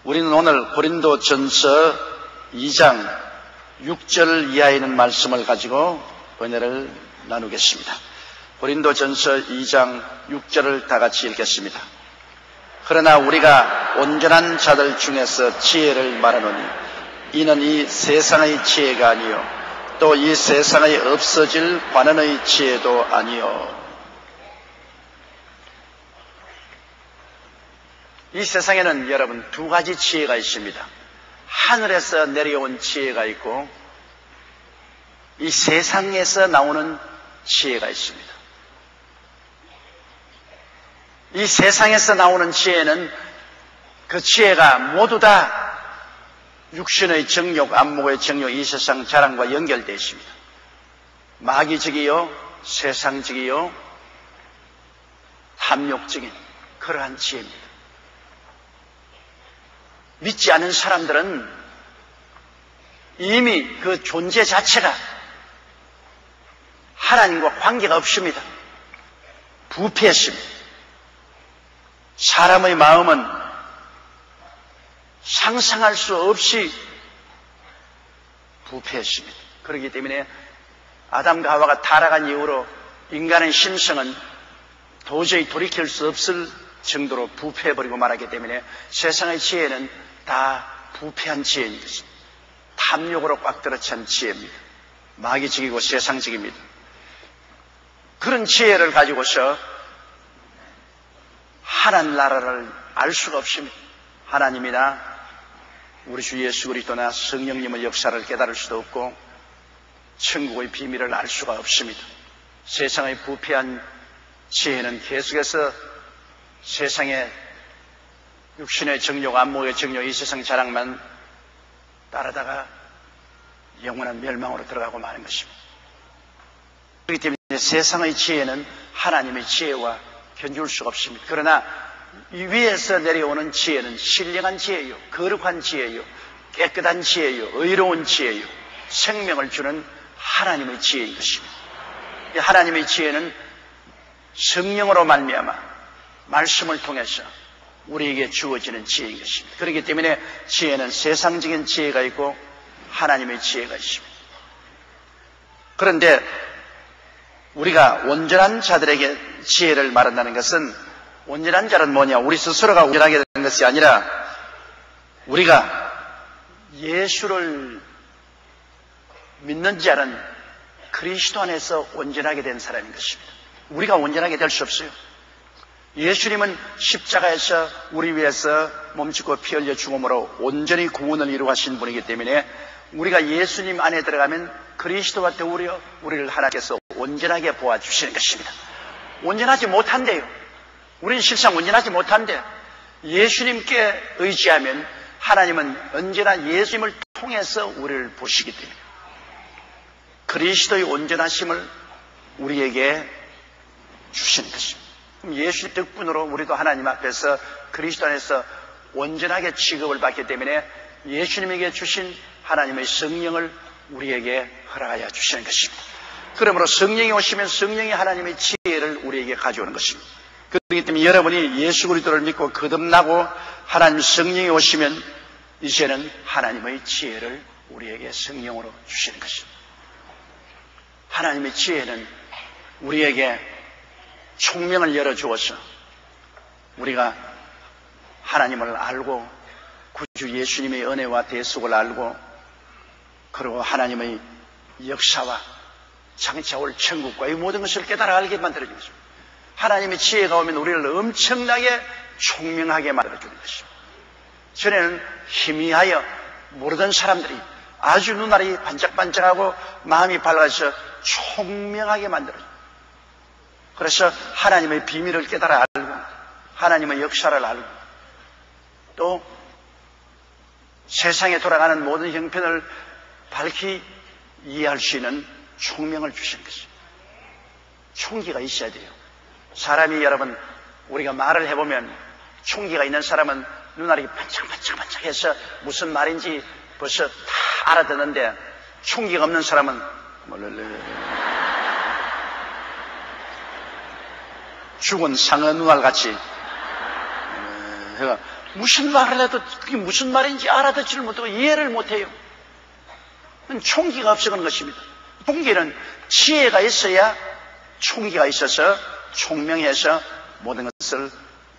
우리는 오늘 고린도전서 2장 6절 이하에 있는 말씀을 가지고 은혜를 나누겠습니다. 고린도전서 2장 6절을 다 같이 읽겠습니다. 그러나 우리가 온전한 자들 중에서 지혜를 말하노니 이는 이 세상의 지혜가 아니요 또 이 세상의 없어질 관원의 지혜도 아니요. 이 세상에는 여러분 두 가지 지혜가 있습니다. 하늘에서 내려온 지혜가 있고 이 세상에서 나오는 지혜가 있습니다. 이 세상에서 나오는 지혜는 그 지혜가 모두 다 육신의 정욕, 안목의 정욕, 이 세상 자랑과 연결되어 있습니다. 마귀적이요, 세상적이요, 탐욕적인 그러한 지혜입니다. 믿지 않은 사람들은 이미 그 존재 자체가 하나님과 관계가 없습니다. 부패했습니다. 사람의 마음은 상상할 수 없이 부패했습니다. 그렇기 때문에 아담과 하와가 타락한 이후로 인간의 심성은 도저히 돌이킬 수 없을 정도로 부패해버리고 말았기 때문에 세상의 지혜는 다 부패한 지혜인 것입니다. 탐욕으로 꽉 들어찬 지혜입니다. 마귀적이고 세상적입니다. 그런 지혜를 가지고서 하나님 나라를 알 수가 없습니다. 하나님이나 우리 주 예수 그리스도나 성령님의 역사를 깨달을 수도 없고 천국의 비밀을 알 수가 없습니다. 세상의 부패한 지혜는 계속해서 세상의 육신의 정욕, 안목의 정욕, 이 세상 자랑만 따르다가 영원한 멸망으로 들어가고 마는 것입니다. 그렇기 때문에 세상의 지혜는 하나님의 지혜와 견줄 수가 없습니다. 그러나 이 위에서 내려오는 지혜는 신령한 지혜요, 거룩한 지혜요, 깨끗한 지혜요, 의로운 지혜요, 생명을 주는 하나님의 지혜인 것입니다. 이 하나님의 지혜는 성령으로 말미암아 말씀을 통해서 우리에게 주어지는 지혜인 것입니다. 그렇기 때문에 지혜는 세상적인 지혜가 있고 하나님의 지혜가 있습니다. 그런데 우리가 온전한 자들에게 지혜를 말한다는 것은 온전한 자는 뭐냐? 우리 스스로가 온전하게 되는 것이 아니라 우리가 예수를 믿는 자는 그리스도 안에서 온전하게 된 사람인 것입니다. 우리가 온전하게 될 수 없어요. 예수님은 십자가에서 우리 위해서 몸짓고 피 흘려 죽음으로 온전히 구원을 이루하신 분이기 때문에 우리가 예수님 안에 들어가면 그리스도와 더불어 우리를 하나님께서 온전하게 보아주시는 것입니다. 온전하지 못한대요. 우리는 실상 온전하지 못한데 예수님께 의지하면 하나님은 언제나 예수님을 통해서 우리를 보시기 때문에 그리스도의 온전하심을 우리에게 주시는 것입니다. 그럼 예수 덕분으로 우리도 하나님 앞에서 그리스도 안에서 온전하게 취급을 받기 때문에 예수님에게 주신 하나님의 성령을 우리에게 허락하여 주시는 것입니다. 그러므로 성령이 오시면 성령이 하나님의 지혜를 우리에게 가져오는 것입니다. 그렇기 때문에 여러분이 예수 그리스도를 믿고 거듭나고 하나님 성령이 오시면 이제는 하나님의 지혜를 우리에게 성령으로 주시는 것입니다. 하나님의 지혜는 우리에게 총명을 열어주어서 우리가 하나님을 알고 구주 예수님의 은혜와 대속을 알고 그리고 하나님의 역사와 장차 올 천국과 이 모든 것을 깨달아 알게 만들어주는 것입니다. 하나님의 지혜가 오면 우리를 엄청나게 총명하게 만들어주는 것입니다. 전에는 희미하여 모르던 사람들이 아주 눈알이 반짝반짝하고 마음이 밝아서 총명하게 만들어줍니다. 그래서 하나님의 비밀을 깨달아 알고 하나님의 역사를 알고 또 세상에 돌아가는 모든 형편을 밝히 이해할 수 있는 총명을 주시는 것입니다. 총기가 있어야 돼요. 사람이 여러분 우리가 말을 해보면 총기가 있는 사람은 눈알이 반짝반짝반짝해서 무슨 말인지 벌써 다 알아듣는데 총기가 없는 사람은 죽은 상어 눈알같이 무슨 말을 해도 그게 무슨 말인지 알아듣지를 못하고 이해를 못해요. 총기가 없어 그런 것입니다. 총기는 지혜가 있어야 총기가 있어서 총명해서 모든 것을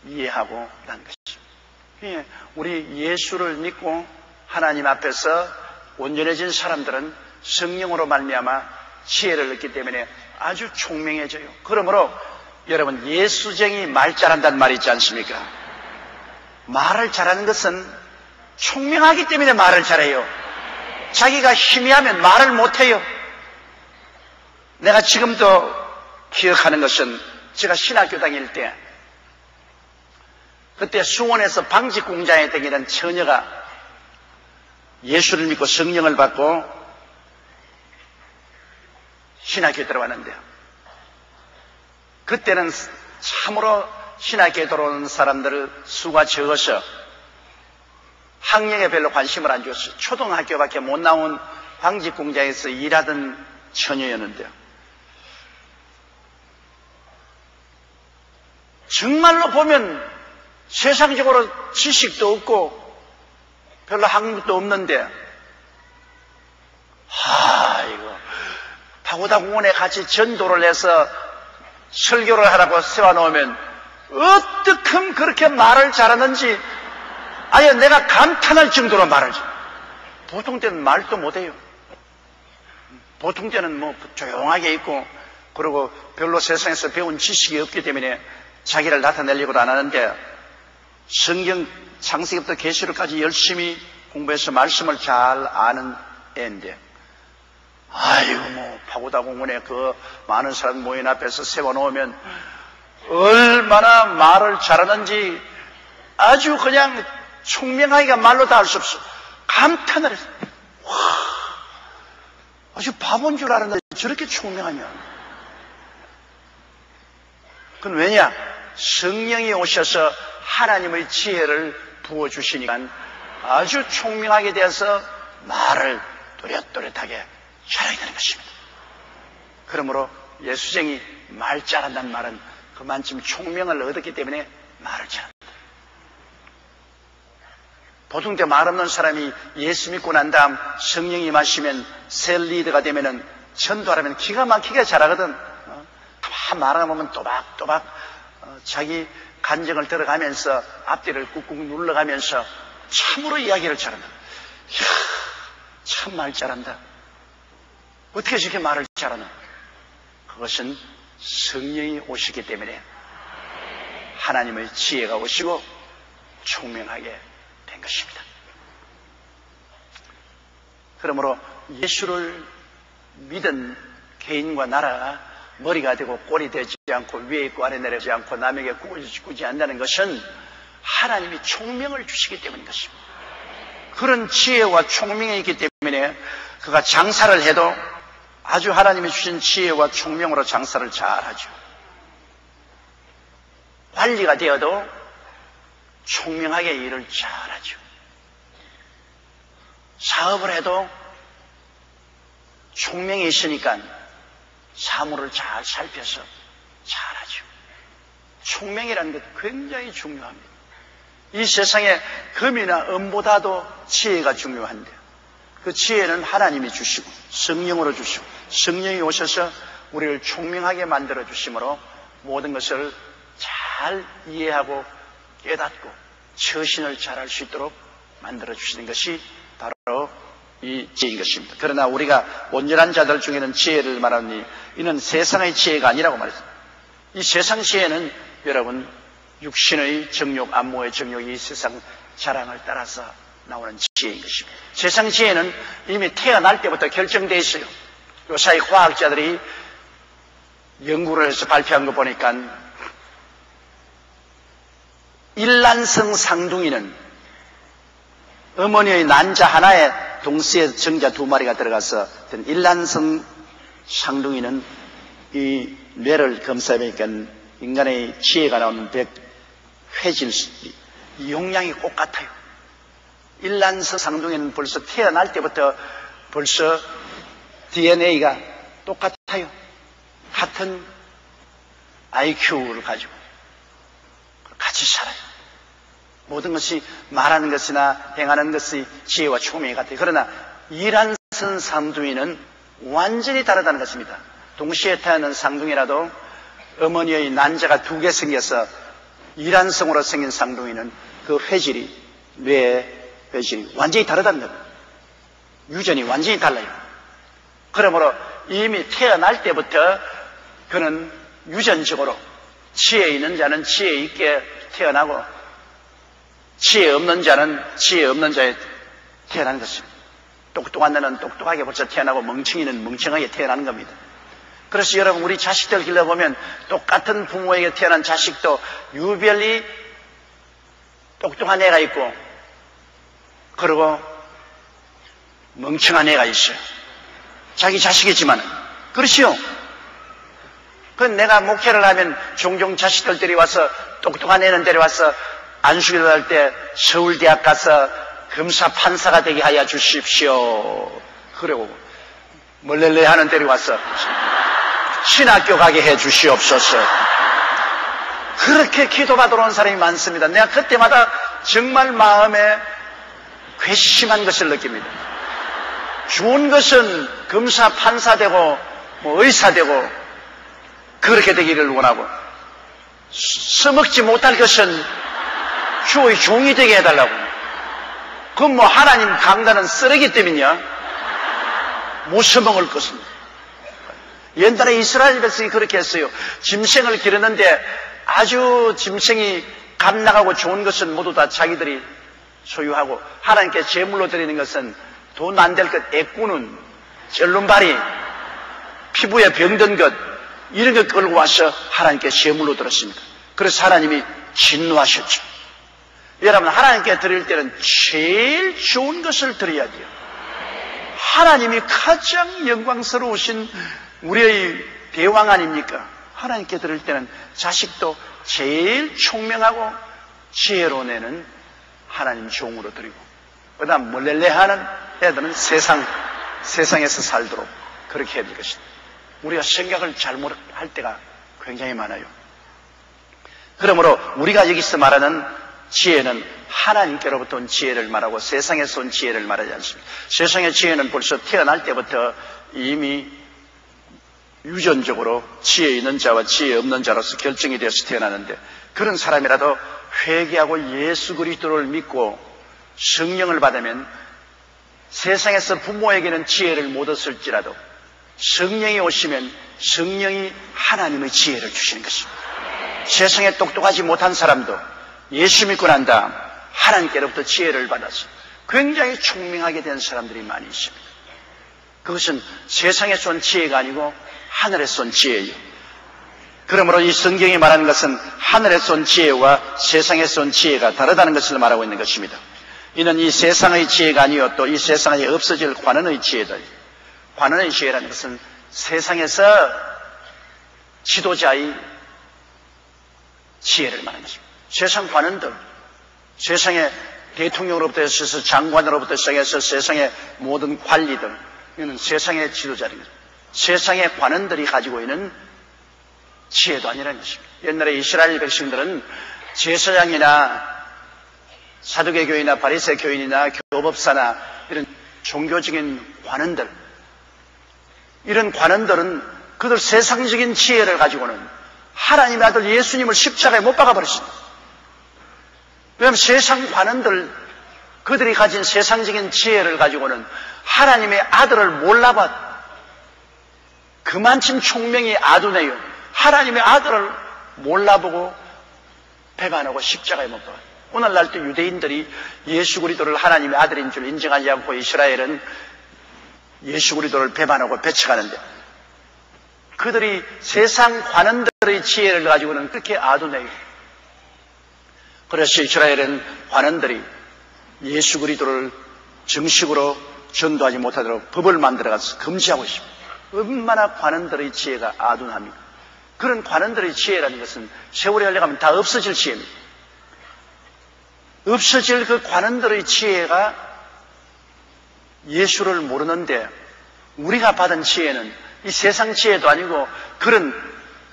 이해하고 하는 것입니다. 우리 예수를 믿고 하나님 앞에서 온전해진 사람들은 성령으로 말미암아 지혜를 얻기 때문에 아주 총명해져요. 그러므로 여러분, 예수쟁이 말 잘한다는 말이 있지 않습니까? 말을 잘하는 것은 총명하기 때문에 말을 잘해요. 자기가 희미하면 말을 못해요. 내가 지금도 기억하는 것은 제가 신학교 다닐 때 그때 수원에서 방직 공장에 다니는 처녀가 예수를 믿고 성령을 받고 신학교에 들어왔는데요. 그때는 참으로 신학교에 들어오는 사람들 수가 적어서 학력에 별로 관심을 안 줬어요. 초등학교밖에 못 나온 방직 공장에서 일하던 처녀였는데요. 정말로 보면 세상적으로 지식도 없고 별로 학력도 없는데 이거 파고다 공원에 같이 전도를 해서 설교를 하라고 세워놓으면 어떻게 그렇게 말을 잘하는지 아예 내가 감탄할 정도로 말을 잘해요. 보통 때는 말도 못해요. 보통 때는 뭐 조용하게 있고 그리고 별로 세상에서 배운 지식이 없기 때문에 자기를 나타내려고 안 하는데 성경 창세기부터 계시록까지 열심히 공부해서 말씀을 잘 아는 애인데 뭐 파고다 공원에 그 많은 사람 모인 앞에서 세워놓으면 얼마나 말을 잘하는지 아주 그냥 총명하기가 말로 다 할 수 없어. 감탄을 했어. 와, 아주 바본 줄 알았는데 저렇게 총명하냐. 그건 왜냐? 성령이 오셔서 하나님의 지혜를 부어주시니까 아주 총명하게 되어서 말을 또렷또렷하게 잘하게 되는 것입니다. 그러므로 예수쟁이 말 잘한다는 말은 그만큼 총명을 얻었기 때문에 말을 잘한다. 보통 때 말 없는 사람이 예수 믿고 난 다음 성령이 마시면 셀 리더가 되면은 전도하려면 기가 막히게 잘하거든. 다 말하면 또박또박 자기 간증을 들어가면서 앞뒤를 꾹꾹 눌러가면서 참으로 이야기를 잘한다. 참 말 잘한다. 어떻게 저렇게 말을 잘하나? 그것은 성령이 오시기 때문에 하나님의 지혜가 오시고 총명하게 된 것입니다. 그러므로 예수를 믿은 개인과 나라가 머리가 되고 꼴이 되지 않고 위에 있고 아래 내려지 않고 남에게 꾸지 않는다는 것은 하나님이 총명을 주시기 때문인 것입니다. 그런 지혜와 총명이 있기 때문에 그가 장사를 해도 아주 하나님이 주신 지혜와 총명으로 장사를 잘하죠. 관리가 되어도 총명하게 일을 잘하죠. 사업을 해도 총명이 있으니까 사물을 잘 살펴서 잘하죠. 총명이라는 것 굉장히 중요합니다. 이 세상에 금이나 은보다도 지혜가 중요한데 그 지혜는 하나님이 주시고 성령으로 주시고 성령이 오셔서 우리를 총명하게 만들어 주심으로 모든 것을 잘 이해하고 깨닫고 처신을 잘할 수 있도록 만들어 주시는 것이 바로 이 지혜인 것입니다. 그러나 우리가 온전한 자들 중에는 지혜를 말하니 이는 세상의 지혜가 아니라고 말했습니다. 이 세상 지혜는 여러분 육신의 정욕, 안모의 정욕이 이 세상 자랑을 따라서 나오는 지혜인 것입니다. 세상 지혜는 이미 태어날 때부터 결정되어 있어요. 요사이 과학자들이 연구를 해서 발표한 거 보니까 일란성 상둥이는 어머니의 난자 하나에 동시에 정자 2마리가 들어가서 일란성 상둥이는 이 뇌를 검사해보니까 인간의 지혜가 나오는 100회질 용량이 똑같아요. 일란성 상둥이는 벌써 태어날 때부터 벌써 DNA가 똑같아요. 같은 IQ를 가지고 같이 살아요. 모든 것이 말하는 것이나 행하는 것이 지혜와 총명이 같아요. 그러나 이란선 쌍둥이는 완전히 다르다는 것입니다. 동시에 태어난 쌍둥이라도 어머니의 난자가 2개 생겨서 이란성으로 생긴 쌍둥이는 그 회질이, 뇌의 회질이 완전히 다르다는 겁니다. 유전이 완전히 달라요. 그러므로 이미 태어날 때부터 그는 유전적으로 지혜 있는 자는 지혜 있게 태어나고 지혜 없는 자는 지혜 없는 자에 태어나는 것입니다. 똑똑한 자는 똑똑하게 벌써 태어나고 멍청이는 멍청하게 태어나는 겁니다. 그래서 여러분, 우리 자식들 길러보면 똑같은 부모에게 태어난 자식도 유별리 똑똑한 애가 있고 그리고 멍청한 애가 있어요. 자기 자식이지만. 그렇지요? 그건 내가 목회를 하면 종종 자식들 데려와서 똑똑한 애는 데려와서 안수기도 할 때 서울대학 가서 검사 판사가 되게 하여 주십시오. 그러고 멀렐레 하는 데려와서 신학교 가게 해 주시옵소서. 그렇게 기도받으러 온 사람이 많습니다. 내가 그때마다 정말 마음에 괘씸한 것을 느낍니다. 좋은 것은 검사 판사 되고 의사 되고 그렇게 되기를 원하고, 써먹지 못할 것은 주의 종이 되게 해달라고. 그건 하나님 강단은 쓰레기 때문이냐? 못 써먹을 것은. 옛날에 이스라엘 백성이 그렇게 했어요. 짐승을 기르는데 아주 짐승이 값나가고 좋은 것은 모두 다 자기들이 소유하고, 하나님께 제물로 드리는 것은 돈 안 될 것, 애꾸는 절름발이, 피부에 병든 것, 이런 것 끌고 와서 하나님께 제물로 드렸습니다. 그래서 하나님이 진노하셨죠. 여러분, 하나님께 드릴 때는 제일 좋은 것을 드려야 돼요. 하나님이 가장 영광스러우신 우리의 대왕 아닙니까? 하나님께 드릴 때는 자식도 제일 총명하고 지혜로운 애는 하나님 종으로 드리고, 그 다음 몰렐레 하는 애들은 세상에서 살도록 그렇게 해야 될 것입니다. 우리가 생각을 잘못할 때가 굉장히 많아요. 그러므로 우리가 여기서 말하는 지혜는 하나님께로부터 온 지혜를 말하고 세상에서 온 지혜를 말하지 않습니다. 세상의 지혜는 벌써 태어날 때부터 이미 유전적으로 지혜 있는 자와 지혜 없는 자로서 결정이 되어서 태어나는데, 그런 사람이라도 회개하고 예수 그리스도를 믿고 성령을 받으면 세상에서 부모에게는 지혜를 못 얻을지라도 성령이 오시면 성령이 하나님의 지혜를 주시는 것입니다. 세상에 똑똑하지 못한 사람도 예수 믿고 난 다음 하나님께로부터 지혜를 받아서 굉장히 총명하게 된 사람들이 많이 있습니다. 그것은 세상에서 온 지혜가 아니고 하늘에서 온 지혜예요. 그러므로 이 성경이 말하는 것은 하늘에서 온 지혜와 세상에서 온 지혜가 다르다는 것을 말하고 있는 것입니다. 이는 이 세상의 지혜가 아니요 또 이 세상에 없어질 관원의 지혜다. 관원의 지혜라는 것은 세상에서 지도자의 지혜를 말하는 것입니다. 세상 관원들, 세상의 대통령으로부터 시작해서 장관으로부터 시작해서 세상의 모든 관리들, 이는 세상의 지도자입니다. 세상의 관원들이 가지고 있는 지혜도 아니라는 것입니다. 옛날에 이스라엘 백성들은 제사장이나 사두개 교인이나 바리새 교인이나 교법사나 이런 종교적인 관원들, 이런 관원들은 그들 세상적인 지혜를 가지고는 하나님의 아들 예수님을 십자가에 못 박아버렸습니다. 왜냐하면 세상 관원들, 그들이 가진 세상적인 지혜를 가지고는 하나님의 아들을 몰라봤, 그만큼 총명이 아두네요. 하나님의 아들을 몰라보고 배반하고 십자가에 못 박아요. 오늘날도 유대인들이 예수 그리스도를 하나님의 아들인 줄 인정하지 않고 이스라엘은 예수 그리스도를 배반하고 배척하는데, 그들이 세상 관원들의 지혜를 가지고는 그렇게 아두네요. 그래서 이스라엘은 관원들이 예수 그리스도를 정식으로 전도하지 못하도록 법을 만들어가서 금지하고 있습니다. 얼마나 관원들의 지혜가 아둔합니까? 그런 관원들의 지혜라는 것은 세월이 흘러가면 다 없어질 지혜입니다. 없어질 그 관원들의 지혜가 예수를 모르는데, 우리가 받은 지혜는 이 세상 지혜도 아니고 그런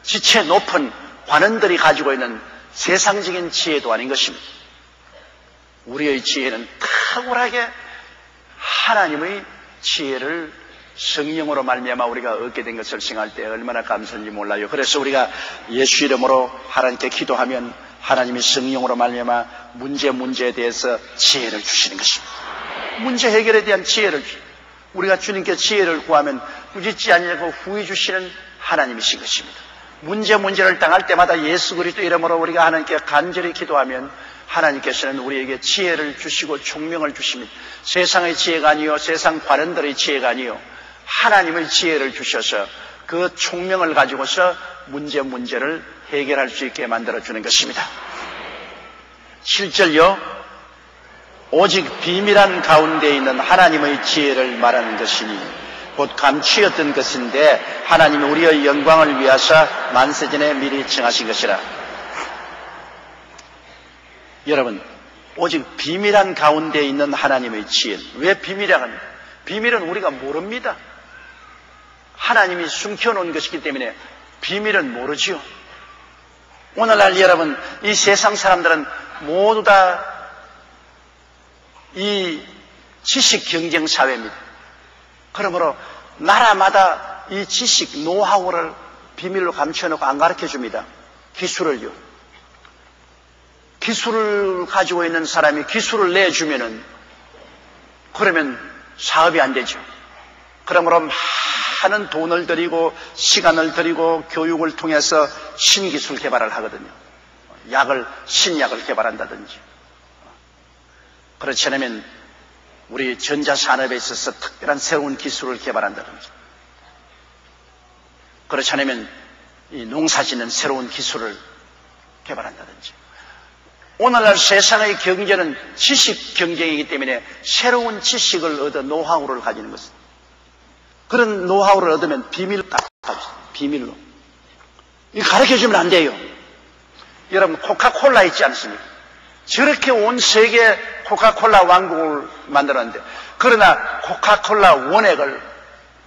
지체 높은 관원들이 가지고 있는 세상적인 지혜도 아닌 것입니다. 우리의 지혜는 탁월하게 하나님의 지혜를 성령으로 말미암아 우리가 얻게 된 것을 생각할 때 얼마나 감사한지 몰라요. 그래서 우리가 예수 이름으로 하나님께 기도하면 하나님이 성령으로 말미암아 문제에 대해서 지혜를 주시는 것입니다. 문제 해결에 대한 지혜를 우리가 주님께 지혜를 구하면 꾸짖지 아니하고 후히 주시는 하나님이신 것입니다. 문제를 당할 때마다 예수 그리스도 이름으로 우리가 하나님께 간절히 기도하면 하나님께서는 우리에게 지혜를 주시고 총명을 주십니다. 세상의 지혜가 아니요, 세상 관원들의 지혜가 아니요, 하나님의 지혜를 주셔서 그 총명을 가지고서 문제를 해결할 수 있게 만들어주는 것입니다. 7절요, 오직 비밀한 가운데 있는 하나님의 지혜를 말하는 것이니 곧 감추었던 것인데 하나님이 우리의 영광을 위하사 만세전에 미리 정하신 것이라. 여러분, 오직 비밀한 가운데 있는 하나님의 지혜. 왜 비밀이라고 합니까? 비밀은 우리가 모릅니다. 하나님이 숨겨놓은 것이기 때문에 비밀은 모르지요. 오늘날 여러분, 이 세상 사람들은 모두 다 이 지식 경쟁 사회입니다. 그러므로 나라마다 이 지식, 노하우를 비밀로 감춰놓고 안 가르쳐 줍니다. 기술을요. 기술을 가지고 있는 사람이 기술을 내주면은 그러면 사업이 안 되죠. 그러므로 많은 돈을 들이고 시간을 들이고 교육을 통해서 신기술 개발을 하거든요. 신약을 개발한다든지. 그렇지 않으면 우리 전자산업에 있어서 특별한 새로운 기술을 개발한다든지. 그렇지 않으면 이 농사짓는 새로운 기술을 개발한다든지. 오늘날 세상의 경제는 지식 경쟁이기 때문에 새로운 지식을 얻어 노하우를 가지는 것입니다. 그런 노하우를 얻으면 비밀로 딱 가지고 비밀로. 이거 가르쳐주면 안 돼요. 여러분, 코카콜라 있지 않습니까? 저렇게 온 세계 코카콜라 왕국을 만들었는데, 그러나 코카콜라 원액을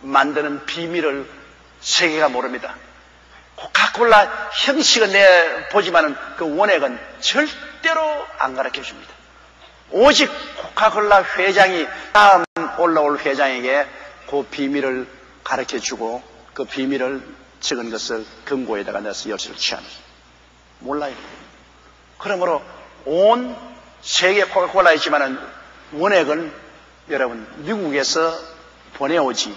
만드는 비밀을 세계가 모릅니다. 코카콜라 형식은 내보지만은 그 원액은 절대로 안 가르쳐 줍니다. 오직 코카콜라 회장이 다음 올라올 회장에게 그 비밀을 가르쳐 주고 그 비밀을 적은 것을 금고에다가 넣어서 열쇠를 취합니다. 몰라요. 그러므로 온 세계 코카콜라 있지만은 원액은 여러분 미국에서 보내오지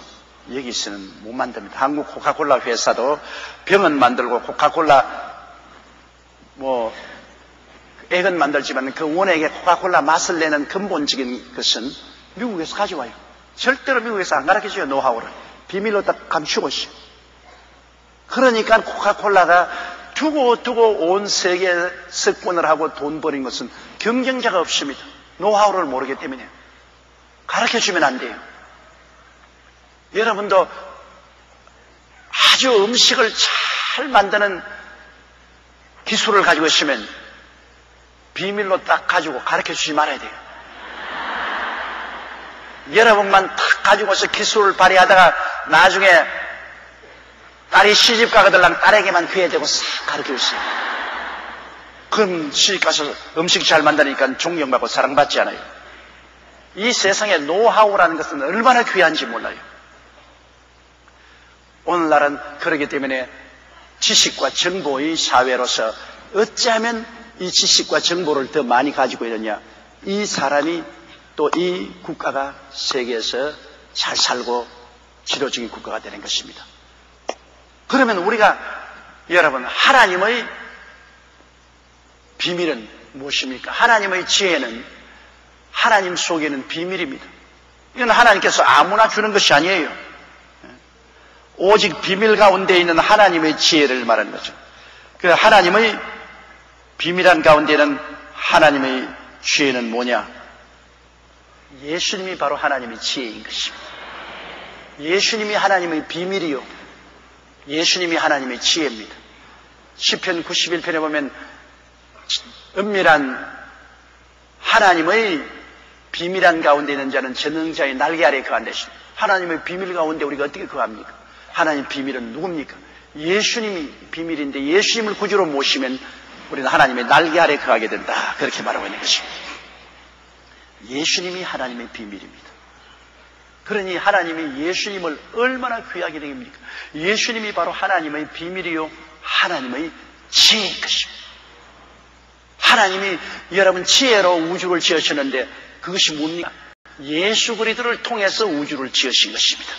여기서는 못 만듭니다. 한국 코카콜라 회사도 병은 만들고 코카콜라 액은 만들지만 그 원액에 코카콜라 맛을 내는 근본적인 것은 미국에서 가져와요. 절대로 미국에서 안 가르쳐줘요. 노하우를 비밀로 딱 감추고 있어요. 그러니까 코카콜라가 두고 온 세계에 석권을 하고 돈 버린 것은 경쟁자가 없습니다. 노하우를 모르기 때문에. 가르쳐주면 안 돼요. 여러분도 아주 음식을 잘 만드는 기술을 가지고 있으면 비밀로 딱 가지고 가르쳐주지 말아야 돼요. 여러분만 딱 가지고서 기술을 발휘하다가 나중에 딸이 시집 가거들랑 딸에게만 귀해야 되고 싹 가르쳐주세요. 그럼 시집 가서 음식 잘 만드니까 존경받고 사랑받지 않아요. 이 세상에 노하우라는 것은 얼마나 귀한지 몰라요. 오늘날은 그렇기 때문에 지식과 정보의 사회로서 어찌하면 이 지식과 정보를 더 많이 가지고 있느냐, 이 사람이 또 이 국가가 세계에서 잘 살고 지도적인 국가가 되는 것입니다. 그러면 우리가 여러분, 하나님의 비밀은 무엇입니까? 하나님의 지혜는 하나님 속에는 비밀입니다. 이건 하나님께서 아무나 주는 것이 아니에요. 오직 비밀 가운데 있는 하나님의 지혜를 말하는 거죠. 그 하나님의 비밀한 가운데는 하나님의 지혜는 뭐냐? 예수님이 바로 하나님의 지혜인 것입니다. 예수님이 하나님의 비밀이요, 예수님이 하나님의 지혜입니다. 시편 91편에 보면 은밀한 하나님의 비밀한 가운데 있는 자는 전능자의 날개 아래에 거한다. 하나님의 비밀 가운데 우리가 어떻게 거합니까? 하나님의 비밀은 누굽니까? 예수님이 비밀인데 예수님을 구주로 모시면 우리는 하나님의 날개 아래에 거하게 된다. 그렇게 말하고 있는 것입니다. 예수님이 하나님의 비밀입니다. 그러니 하나님이 예수님을 얼마나 귀하게 여깁니까? 예수님이 바로 하나님의 비밀이요 하나님의 지혜인 것입니다. 하나님이 여러분 지혜로 우주를 지으셨는데 그것이 뭡니까? 예수 그리스도를 통해서 우주를 지으신 것입니다.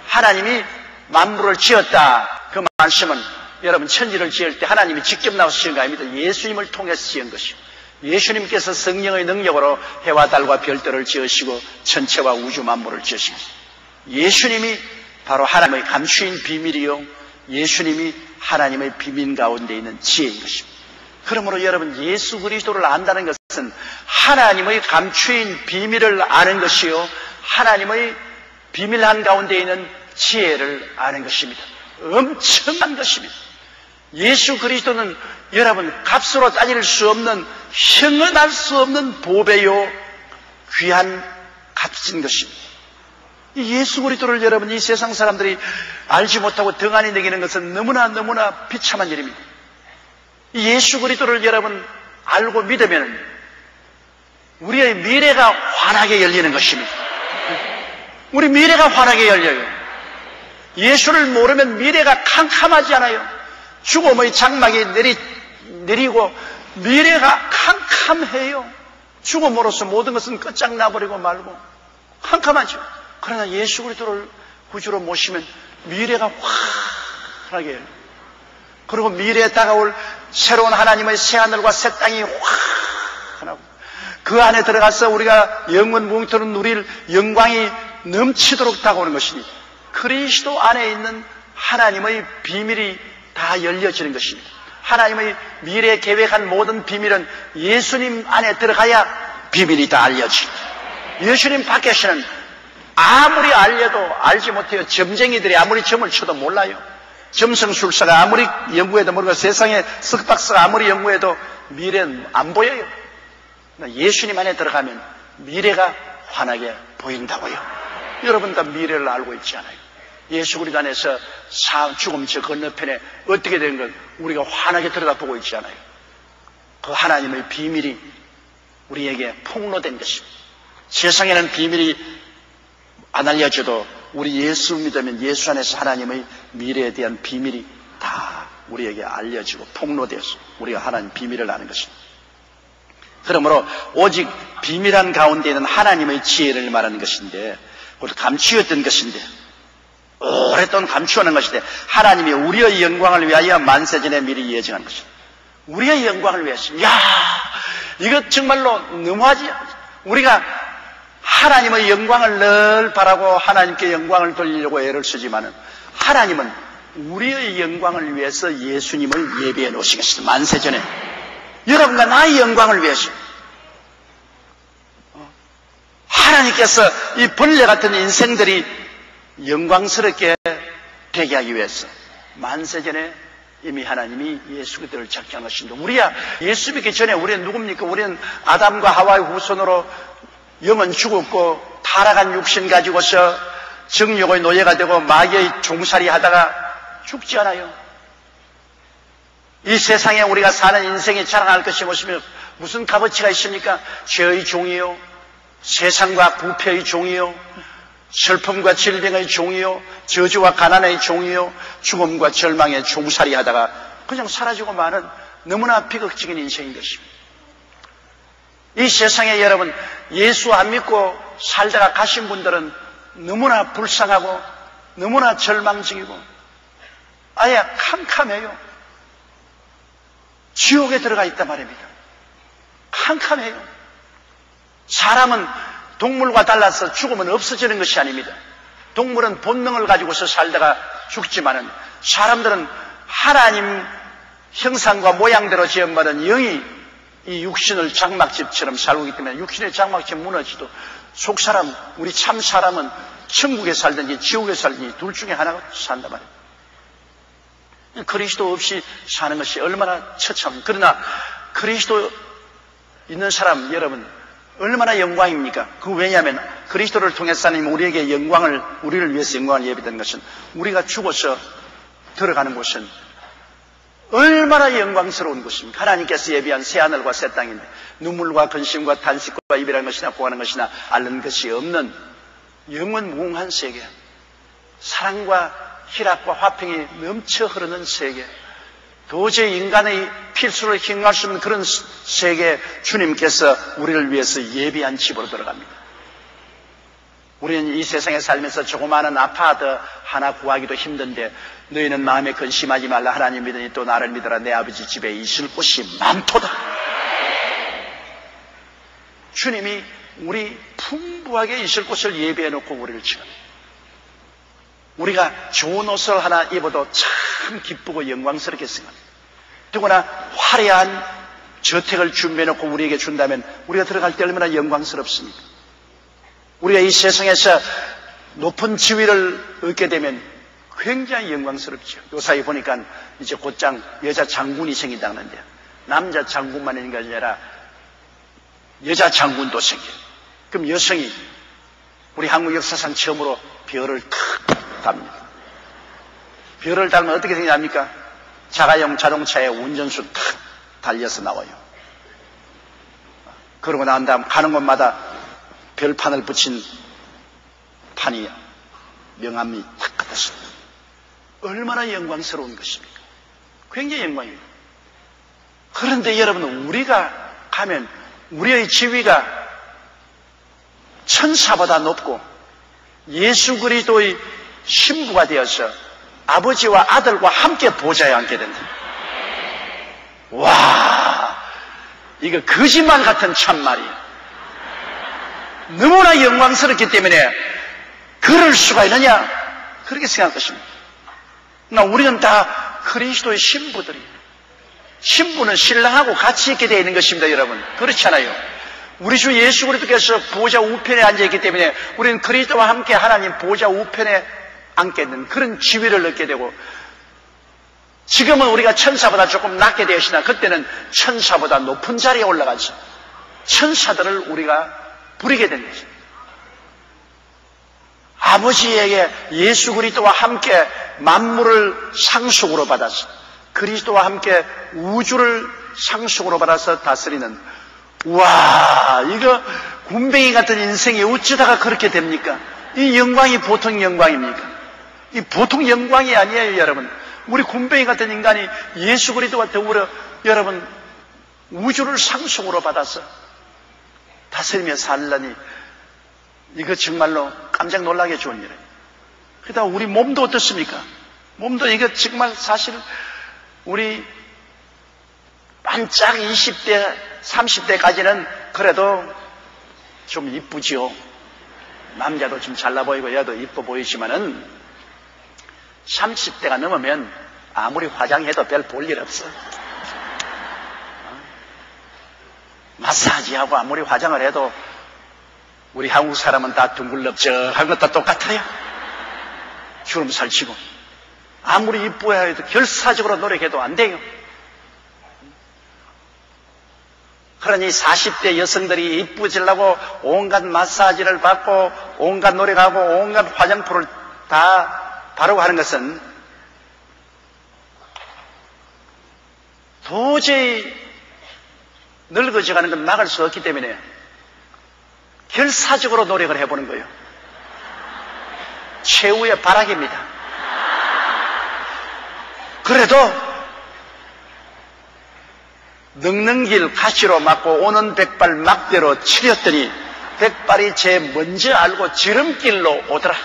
하나님이 만물을 지었다. 그 말씀은 여러분 천지를 지을 때 하나님이 직접 나와서 지은 거 아닙니다. 예수님을 통해서 지은 것이고 예수님께서 성령의 능력으로 해와 달과 별들을 지으시고 천체와 우주 만물을 지으시고 예수님이 바로 하나님의 감추인 비밀이요 예수님이 하나님의 비밀 가운데 있는 지혜인 것입니다. 그러므로 여러분 예수 그리스도를 안다는 것은 하나님의 감추인 비밀을 아는 것이요 하나님의 비밀 한가운데 있는 지혜를 아는 것입니다. 엄청난 것입니다. 예수 그리스도는 여러분 값으로 따질 수 없는 형언할 수 없는 보배요 귀한 값진 것입니다. 이 예수 그리스도를 여러분 이 세상 사람들이 알지 못하고 등한히 여기는 것은 너무나 비참한 일입니다. 이 예수 그리스도를 여러분 알고 믿으면 우리의 미래가 환하게 열리는 것입니다. 우리 미래가 환하게 열려요. 예수를 모르면 미래가 캄캄하지 않아요. 죽음의 장막이 내리고 미래가 캄캄해요. 죽음으로써 모든 것은 끝장나버리고 말고 캄캄하죠. 그러나 예수 그리스도를 구주로 모시면 미래가 환하게 열려요. 그리고 미래에 다가올 새로운 하나님의 새하늘과 새 땅이 환하고 그 안에 들어가서 우리가 영원 무궁토록 누릴 영광이 넘치도록 다가오는 것이니 그리스도 안에 있는 하나님의 비밀이 다 열려지는 것입니다. 하나님의 미래에 계획한 모든 비밀은 예수님 안에 들어가야 비밀이 다 알려집니다. 예수님 밖에서는 아무리 알려도 알지 못해요. 점쟁이들이 아무리 점을 쳐도 몰라요. 점성술사가 아무리 연구해도 모르고 세상에 석박사가 아무리 연구해도 미래는 안 보여요. 예수님 안에 들어가면 미래가 환하게 보인다고요. 여러분 다 미래를 알고 있지 않아요. 예수 그리스도 안에서 죽음 저 건너편에 어떻게 된 걸 우리가 환하게 들여다보고 있지 않아요. 그 하나님의 비밀이 우리에게 폭로된 것입니다. 세상에는 비밀이 안 알려져도 우리 예수 믿으면 예수 안에서 하나님의 미래에 대한 비밀이 다 우리에게 알려지고 폭로되어서 우리가 하나님 비밀을 아는 것입니다. 그러므로 오직 비밀한 가운데 있는 하나님의 지혜를 말하는 것인데 그것도 감추었던 것인데 오랫동안 감추어낸 것인데 하나님이 우리의 영광을 위하여 만세전에 미리 예정한 것입니다. 우리의 영광을 위해서 이것 정말로 너무하지. 우리가 하나님의 영광을 늘 바라고 하나님께 영광을 돌리려고 애를 쓰지만은 하나님은 우리의 영광을 위해서 예수님을 예비해 놓으신 것입니다. 만세전에 여러분과 나의 영광을 위해서 하나님께서 이 벌레 같은 인생들이 영광스럽게 되게 하기 위해서 만세전에 이미 하나님이 예수 그리스도를 작정한 것입니다. 우리야 예수 믿기 전에 우리는 누굽니까? 우리는 아담과 하와의 후손으로 영은 죽었고 타락한 육신 가지고서 정욕의 노예가 되고 마귀의 종살이 하다가 죽지 않아요. 이 세상에 우리가 사는 인생에 자랑할 것이 무슨 값어치가 있습니까? 죄의 종이요, 세상과 부패의 종이요, 슬픔과 질병의 종이요, 저주와 가난의 종이요, 죽음과 절망의 종살이 하다가 그냥 사라지고 마는 너무나 비극적인 인생인 것입니다. 이 세상에 여러분 예수 안 믿고 살다가 가신 분들은 너무나 불쌍하고 너무나 절망적이고 아예 캄캄해요. 지옥에 들어가 있단 말입니다. 캄캄해요. 사람은 동물과 달라서 죽으면 없어지는 것이 아닙니다. 동물은 본능을 가지고서 살다가 죽지만은 사람들은 하나님 형상과 모양대로 지음받은 영이 이 육신을 장막집처럼 살고 있기 때문에 육신의 장막집 무너지도 속사람, 우리 참 사람은 천국에 살든지 지옥에 살든지 둘 중에 하나가 산단 말입니다. 그리스도 없이 사는 것이 얼마나 처참. 그러나 그리스도 있는 사람 여러분 얼마나 영광입니까? 왜냐하면 그리스도를 통해서 하나님 우리에게 영광을, 우리를 위해서 영광을 예비된 것은 우리가 죽어서 들어가는 곳은 얼마나 영광스러운 곳입니까? 하나님께서 예비한 새하늘과 새 땅인데 눈물과 근심과 탄식과 이별하는 것이나 구하는 것이나 앓는 것이 없는 영원 무궁한 세계, 사랑과 희락과 화평이 넘쳐 흐르는 세계, 도저히 인간의 필수를 희망할 수 없는 그런 세계, 주님께서 우리를 위해서 예비한 집으로 들어갑니다. 우리는 이 세상에 살면서 조그마한 아파트 하나 구하기도 힘든데, 너희는 마음에 근심하지 말라. 하나님 믿으니 또 나를 믿어라. 내 아버지 집에 있을 곳이 많도다. 주님이 우리 풍부하게 있을 곳을 예비해 놓고 우리를 지킵니다. 우리가 좋은 옷을 하나 입어도 참 기쁘고 영광스럽게 생각합니다. 더구나 화려한 저택을 준비해 놓고 우리에게 준다면 우리가 들어갈 때 얼마나 영광스럽습니까? 우리가 이 세상에서 높은 지위를 얻게 되면 굉장히 영광스럽죠. 요사이 보니까 이제 곧장 여자 장군이 생긴다는데, 남자 장군만 있는 게 아니라 여자 장군도 생겨요. 그럼 여성이 우리 한국 역사상 처음으로 별을 탁 답니다. 별을 달면 어떻게 생각합니까? 자가용 자동차에 운전수 탁 달려서 나와요. 그러고 난 다음 가는 곳마다 별판을 붙인 판이 명함이 탁 갖다. 얼마나 영광스러운 것입니까? 굉장히 영광이에요. 그런데 여러분, 우리가 가면 우리의 지위가 천사보다 높고 예수 그리스도의 신부가 되어서 아버지와 아들과 함께 보좌에 앉게 된다. 와, 이거 거짓말 같은 참말이에요. 너무나 영광스럽기 때문에 그럴 수가 있느냐, 그렇게 생각할 것입니다. 우리는 다 그리스도의 신부들이에요. 신부는 신랑하고 같이 있게 되어 있는 것입니다, 여러분. 그렇잖아요. 우리 주 예수 그리스도께서 보좌 우편에 앉아있기 때문에 우리는 그리스도와 함께 하나님 보좌 우편에 앉게 되는 그런 지위를 얻게 되고, 지금은 우리가 천사보다 조금 낮게 되었으나 그때는 천사보다 높은 자리에 올라가지 천사들을 우리가 부리게 된 것입니다. 아버지에게 예수 그리스도와 함께 만물을 상속으로 받아서, 그리스도와 함께 우주를 상속으로 받아서 다스리는, 와, 이거 군뱅이 같은 인생이 어쩌다가 그렇게 됩니까? 이 영광이 보통 영광입니까? 이 보통 영광이 아니에요, 여러분. 우리 군뱅이 같은 인간이 예수 그리스도와 더불어 여러분 우주를 상속으로 받아서 다스리며 살라니, 이거 정말로 깜짝 놀라게 좋은 일이에요. 그러다 우리 몸도 어떻습니까? 몸도 이거 정말 사실 우리 반짝 20대, 30대까지는 그래도 좀 이쁘지요. 남자도 좀 잘나 보이고 여도 이뻐 보이지만은 30대가 넘으면 아무리 화장해도 별 볼 일 없어. 마사지하고 아무리 화장을 해도 우리 한국 사람은 다 둥글럽적한 것도 똑같아요. 주름살 치고 아무리 이뻐야 해도 결사적으로 노력해도 안 돼요. 그러니 40대 여성들이 이쁘지려고 온갖 마사지를 받고 온갖 노력하고 온갖 화장품을 다 바르고 하는 것은 도저히 늙어져가는 건 막을 수 없기 때문에 결사적으로 노력을 해보는 거예요. 최후의 발악입니다. 그래도 늙는 길 가시로 막고 오는 백발 막대로 치렸더니 백발이 제 먼저 알고 지름길로 오더라.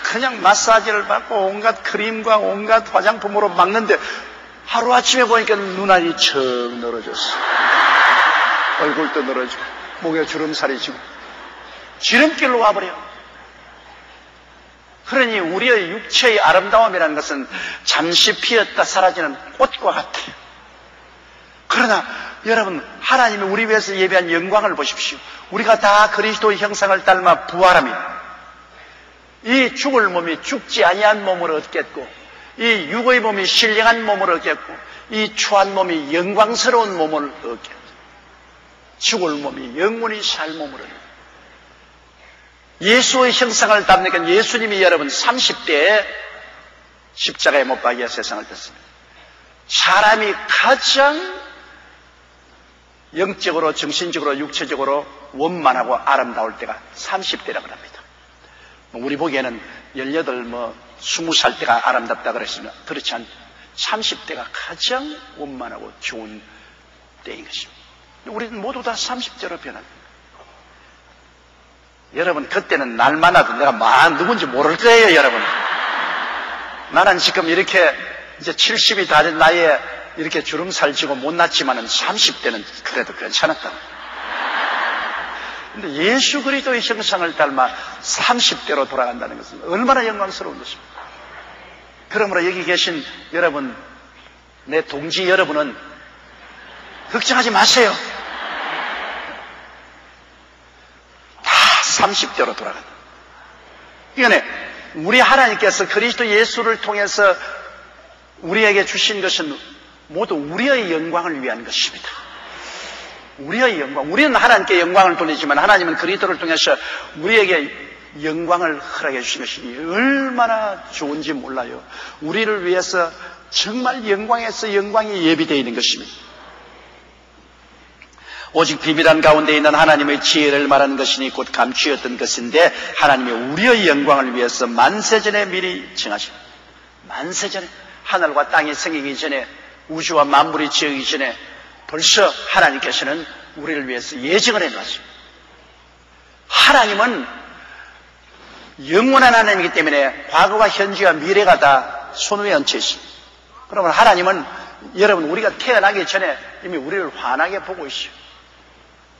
그냥 마사지를 받고 온갖 크림과 온갖 화장품으로 막는데 하루아침에 보니까 눈알이 척 늘어졌어. 얼굴도 늘어지고 목에 주름살이 지고 지름길로 와버려. 그러니 우리의 육체의 아름다움이라는 것은 잠시 피었다 사라지는 꽃과 같아요. 그러나 여러분, 하나님이 우리 위해서 예비한 영광을 보십시오. 우리가 다 그리스도의 형상을 닮아 부활합니다. 이 죽을 몸이 죽지 아니한 몸을 얻겠고, 이 육의 몸이 신령한 몸을 얻겠고, 이 추한 몸이 영광스러운 몸을 얻겠고, 죽을 몸이 영원히 살 몸을 얻겠고, 예수의 형상을 담으니까 예수님이 여러분 30대에 십자가에 못 박여 세상을 떴습니다. 사람이 가장 영적으로, 정신적으로, 육체적으로 원만하고 아름다울 때가 30대라고 합니다. 우리 보기에는 18, 20살 때가 아름답다 그랬으면 그렇지 않습니다. 30대가 가장 원만하고 좋은 때인 것입니다. 우리는 모두 다 30대로 변합니다. 여러분, 그때는 날 만나도 내가 누군지 모를 거예요, 여러분. 나는 지금 이렇게 이제 70이 다 된 나이에 이렇게 주름살 지고 못났지만은 30대는 그래도 괜찮았다. 근데 예수 그리스도의 형상을 닮아 30대로 돌아간다는 것은 얼마나 영광스러운 것입니까? 그러므로 여기 계신 여러분, 내 동지 여러분은 걱정하지 마세요. 다 30대로 돌아간다. 이거네, 우리 하나님께서 그리스도 예수를 통해서 우리에게 주신 것은 모두 우리의 영광을 위한 것입니다. 우리의 영광. 우리는 하나님께 영광을 돌리지만 하나님은 그리스도를 통해서 우리에게 영광을 허락해 주신 것이니 얼마나 좋은지 몰라요. 우리를 위해서 정말 영광에서 영광이 예비되어 있는 것입니다. 오직 비밀한 가운데 있는 하나님의 지혜를 말하는 것이니 곧 감추었던 것인데 하나님이 우리의 영광을 위해서 만세전에 미리 정하십니다. 만세전에, 하늘과 땅이 생기기 전에, 우주와 만물이 지어지기 전에 벌써 하나님께서는 우리를 위해서 예정을 해놓았습니다. 하나님은 영원한 하나님이기 때문에 과거와 현재와 미래가 다 손 위에 얹혀 있습니다. 그러면 하나님은 여러분, 우리가 태어나기 전에 이미 우리를 환하게 보고 있어요.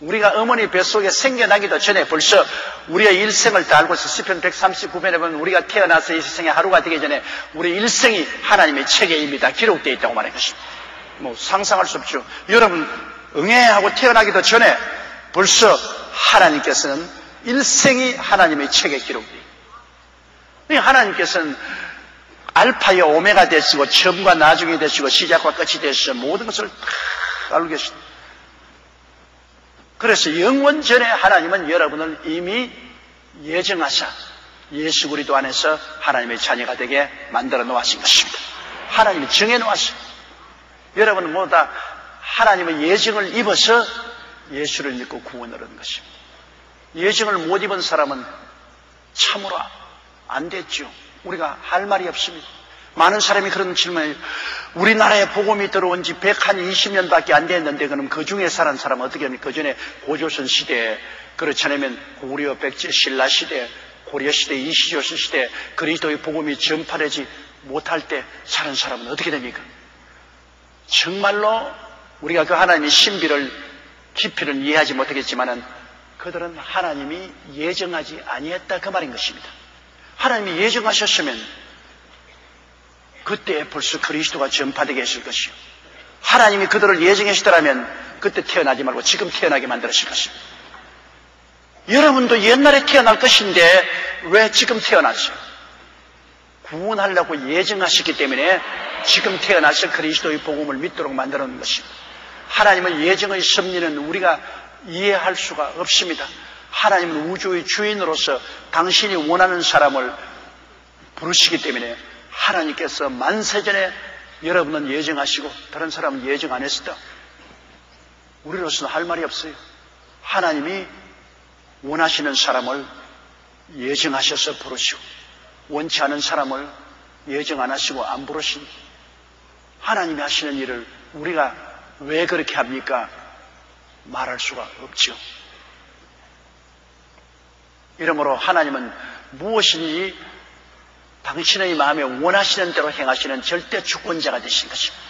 우리가 어머니 뱃속에 생겨나기도 전에 벌써 우리의 일생을 다 알고 있어요. 시편 139편에 보면 우리가 태어나서 이 세상에 하루가 되기 전에 우리 일생이 하나님의 책에 이미 다 기록되어 있다고 말하는 것입니다. 상상할 수 없죠. 여러분, 응애하고 태어나기도 전에 벌써 하나님께서는 일생이 하나님의 책에 기록되어 있어요. 하나님께서는 알파여 오메가 되시고 처음과 나중이 되시고 시작과 끝이 되시고 모든 것을 다 알고 계십니다. 그래서 영원 전에 하나님은 여러분을 이미 예정하사 예수 그리스도 안에서 하나님의 자녀가 되게 만들어 놓으신 것입니다. 하나님이 정해 놓았어요. 여러분은 모두 다 하나님의 예정을 입어서 예수를 믿고 구원을 얻은 것입니다. 예정을 못 입은 사람은 참으로 안 됐죠. 우리가 할 말이 없습니다. 많은 사람이 그런 질문을 해요. 우리나라에 복음이 들어온 지 120년밖에 안 됐는데 그럼 그 중에 사는 사람은 어떻게 합니까? 그 전에 고조선 시대에, 그렇지 않으면 고려 백제 신라 시대, 고려 시대, 이시조선 시대 그리스도의 복음이 전파되지 못할 때 사는 사람은 어떻게 됩니까? 정말로 우리가 그 하나님의 신비를, 깊이를 이해하지 못하겠지만은 그들은 하나님이 예정하지 아니했다 그 말인 것입니다. 하나님이 예정하셨으면 그때 벌써 그리스도가 전파되게 했을 것이요. 하나님이 그들을 예정하시더라면 그때 태어나지 말고 지금 태어나게 만들었을 것입니다. 여러분도 옛날에 태어날 것인데 왜 지금 태어났어요? 구원하려고 예정하셨기 때문에 지금 태어나서 그리스도의 복음을 믿도록 만들어 놓은 것입니다. 하나님의 예정의 섭리는 우리가 이해할 수가 없습니다. 하나님은 우주의 주인으로서 당신이 원하는 사람을 부르시기 때문에 하나님께서 만세전에 여러분은 예정하시고 다른 사람은 예정 안 했다. 우리로서는 할 말이 없어요. 하나님이 원하시는 사람을 예정하셔서 부르시고 원치 않은 사람을 예정 안 하시고 안 부르신 하나님이 하시는 일을 우리가 왜 그렇게 합니까? 말할 수가 없죠. 이러므로 하나님은 무엇인지 당신의 마음에 원하시는 대로 행하시는 절대 주권자가 되신 것입니다.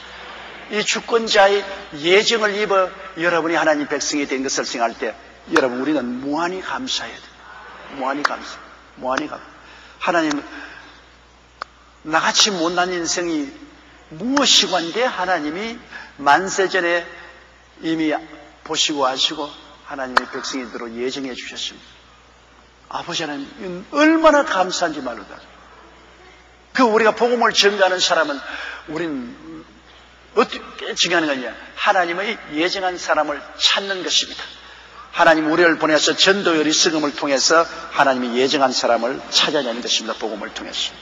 이 주권자의 예정을 입어 여러분이 하나님 백성이 된 것을 생각할 때 여러분 우리는 무한히 감사해야 돼요. 무한히 감사. 하나님, 나같이 못난 인생이 무엇이건데 하나님이 만세전에 이미 보시고 아시고 하나님의 백성이들로 예정해 주셨습니다. 아버지 하나님, 얼마나 감사한지 말로다. 그 우리가 복음을 전가하는 사람은 우리는 어떻게 증하는 거냐? 하나님의 예정한 사람을 찾는 것입니다. 하나님 우리를 보내서 전도의 리스금을 통해서 하나님이 예정한 사람을 찾아내는 것입니다. 복음을 통해서.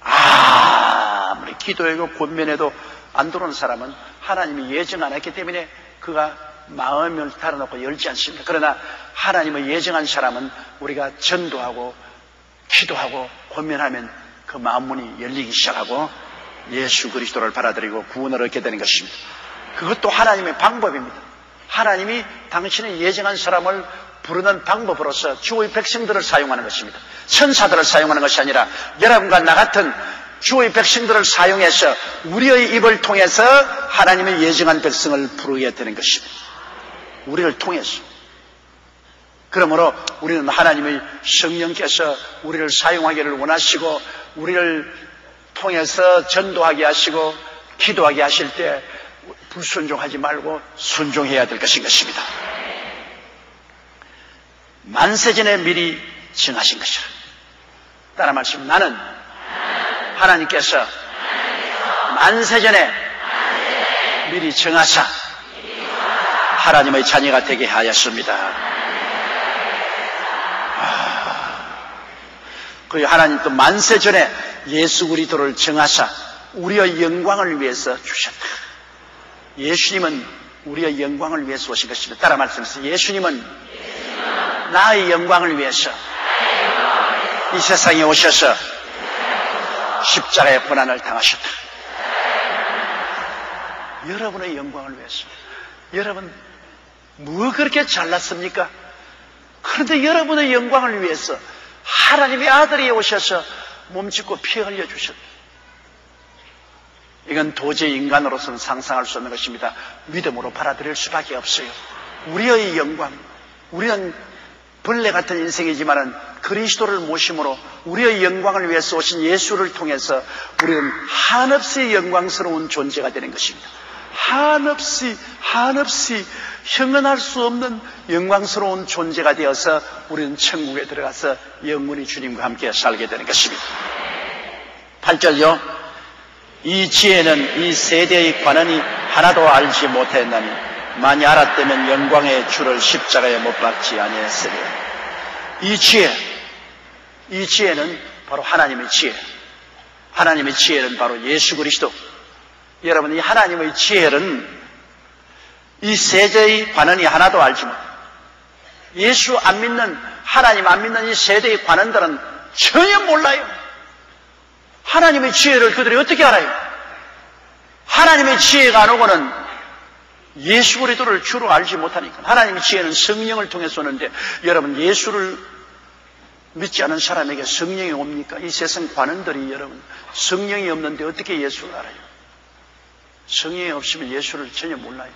아무리 기도하고 권면해도 안 들어오는 사람은 하나님이 예정 안 했기 때문에 그가 마음을 닫아놓고 열지 않습니다. 그러나 하나님의 예정한 사람은 우리가 전도하고 기도하고 권면하면 그 마음 문이 열리기 시작하고 예수 그리스도를 받아들이고 구원을 얻게 되는 것입니다. 그것도 하나님의 방법입니다. 하나님이 당신의 예정한 사람을 부르는 방법으로서 주의 백성들을 사용하는 것입니다. 천사들을 사용하는 것이 아니라 여러분과 나 같은 주의 백성들을 사용해서 우리의 입을 통해서 하나님의 예정한 백성을 부르게 되는 것입니다. 우리를 통해서. 그러므로 우리는 하나님의 성령께서 우리를 사용하기를 원하시고 우리를 통해서 전도하게 하시고 기도하게 하실 때 불순종하지 말고 순종해야 될 것인 것입니다. 만세전에 미리 정하신 것이라. 따라 말씀, 나는 하나님께서 만세전에 미리 정하사 하나님의 자녀가 되게 하였습니다. 그리고 하나님 또 만세전에 예수 그리스도를 정하사 우리의 영광을 위해서 주셨다. 예수님은 우리의 영광을 위해서 오신 것입니다. 따라 말씀하세요. 예수님은 나의 영광을 위해서 이 세상에 오셔서 십자가의 고난을 당하셨다. 여러분의 영광을 위해서. 여러분 뭐 그렇게 잘났습니까? 그런데 여러분의 영광을 위해서 하나님의 아들이 오셔서 몸짓고 피 흘려 주셨다. 이건 도저히 인간으로서는 상상할 수 없는 것입니다. 믿음으로 받아들일 수밖에 없어요. 우리의 영광, 우리는 벌레 같은 인생이지만은 그리스도를 모심으로 우리의 영광을 위해서 오신 예수를 통해서 우리는 한없이 영광스러운 존재가 되는 것입니다. 한없이 형언할 수 없는 영광스러운 존재가 되어서 우리는 천국에 들어가서 영원히 주님과 함께 살게 되는 것입니다. 8절요. 이 지혜는 이 세대의 관원이 하나도 알지 못했나니 만일 알았다면 영광의 주를 십자가에 못 박지 아니했으리라. 이 지혜는 바로 하나님의 지혜. 하나님의 지혜는 바로 예수 그리스도. 여러분, 이 하나님의 지혜는 이 세대의 관원이 하나도 알지 못. 예수 안 믿는, 하나님 안 믿는 이 세대의 관원들은 전혀 몰라요. 하나님의 지혜를 그들이 어떻게 알아요? 하나님의 지혜가 안 오고는 예수 그리스도를 주로 알지 못하니까. 하나님의 지혜는 성령을 통해서 오는데, 여러분 예수를 믿지 않은 사람에게 성령이 옵니까? 이 세상 관원들이 여러분 성령이 없는데 어떻게 예수를 알아요? 성령이 없으면 예수를 전혀 몰라요.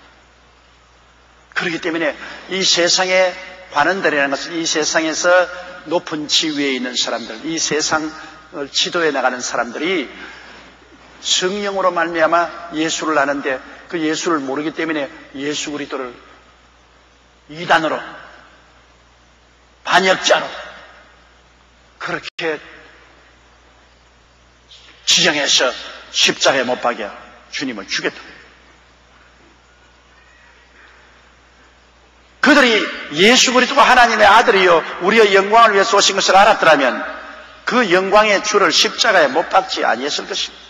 그렇기 때문에 이 세상의 관원들이라는 것은 이 세상에서 높은 지위에 있는 사람들, 이 세상을 지도해 나가는 사람들이 성령으로 말미암아 예수를 아는데 그 예수를 모르기 때문에 예수 그리스도를 이단으로, 반역자로 그렇게 지정해서 십자가에 못 박여 주님을 죽였다. 그들이 예수 그리스도가 하나님의 아들이요 우리의 영광을 위해서 오신 것을 알았더라면 그 영광의 주를 십자가에 못 박지 아니했을 것입니다.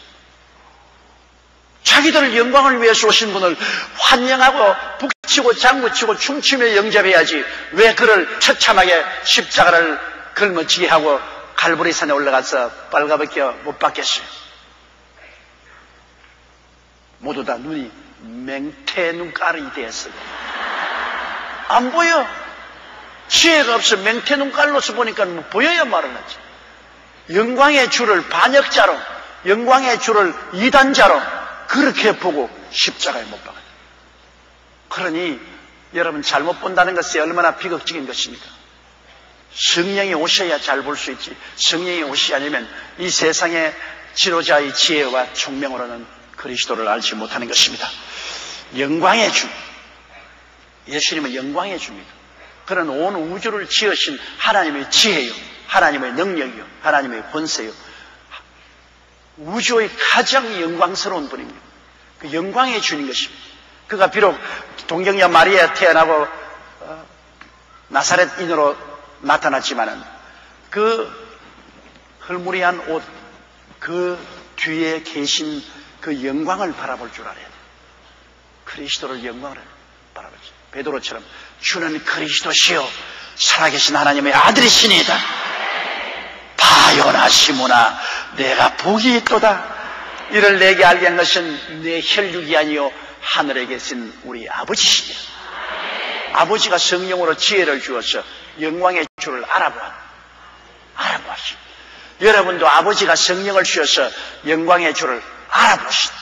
자기들 영광을 위해서 오신 분을 환영하고 북치고 장구치고 춤추며 영접해야지 왜 그를 처참하게 십자가를 걸머지게 하고 갈보리산에 올라가서 빨가벗겨 못 박겠어요. 모두 다 눈이 맹태 눈깔이 되었어요. 안 보여. 지혜가 없어 맹태 눈깔로서 보니까 뭐 보여야 말을 하지. 영광의 주를 반역자로, 영광의 주를 이단자로 그렇게 보고 십자가에 못 박아요. 그러니 여러분 잘못 본다는 것이 얼마나 비극적인 것입니까? 성령이 오셔야 잘 볼 수 있지. 성령이 오시지 않으면 이 세상의 지도자의 지혜와 총명으로는 그리스도를 알지 못하는 것입니다. 영광의 주. 예수님은 영광의 주입니다. 그는 온 우주를 지으신 하나님의 지혜요, 하나님의 능력이요, 하나님의 권세요. 우주의 가장 영광스러운 분입니다. 그 영광의 주인 것입니다. 그가 비록 동정녀 마리아에 태어나고 나사렛인으로 나타났지만은 그 흘무리한 옷, 그 뒤에 계신 그 영광을 바라볼 줄 알아야 돼요. 그리스도를 영광을 바라보지. 베드로처럼 주는 그리스도시요 살아계신 하나님의 아들이시니이다. 바요나 시모나 내가 복이 있도다. 이를 내게 알게 한 것은 내 혈육이 아니요 하늘에 계신 우리 아버지시니라. 아버지가 성령으로 지혜를 주어서 영광의 주를 알아보았습니다. 여러분도 아버지가 성령을 주어서 영광의 주를 알아보았습니다.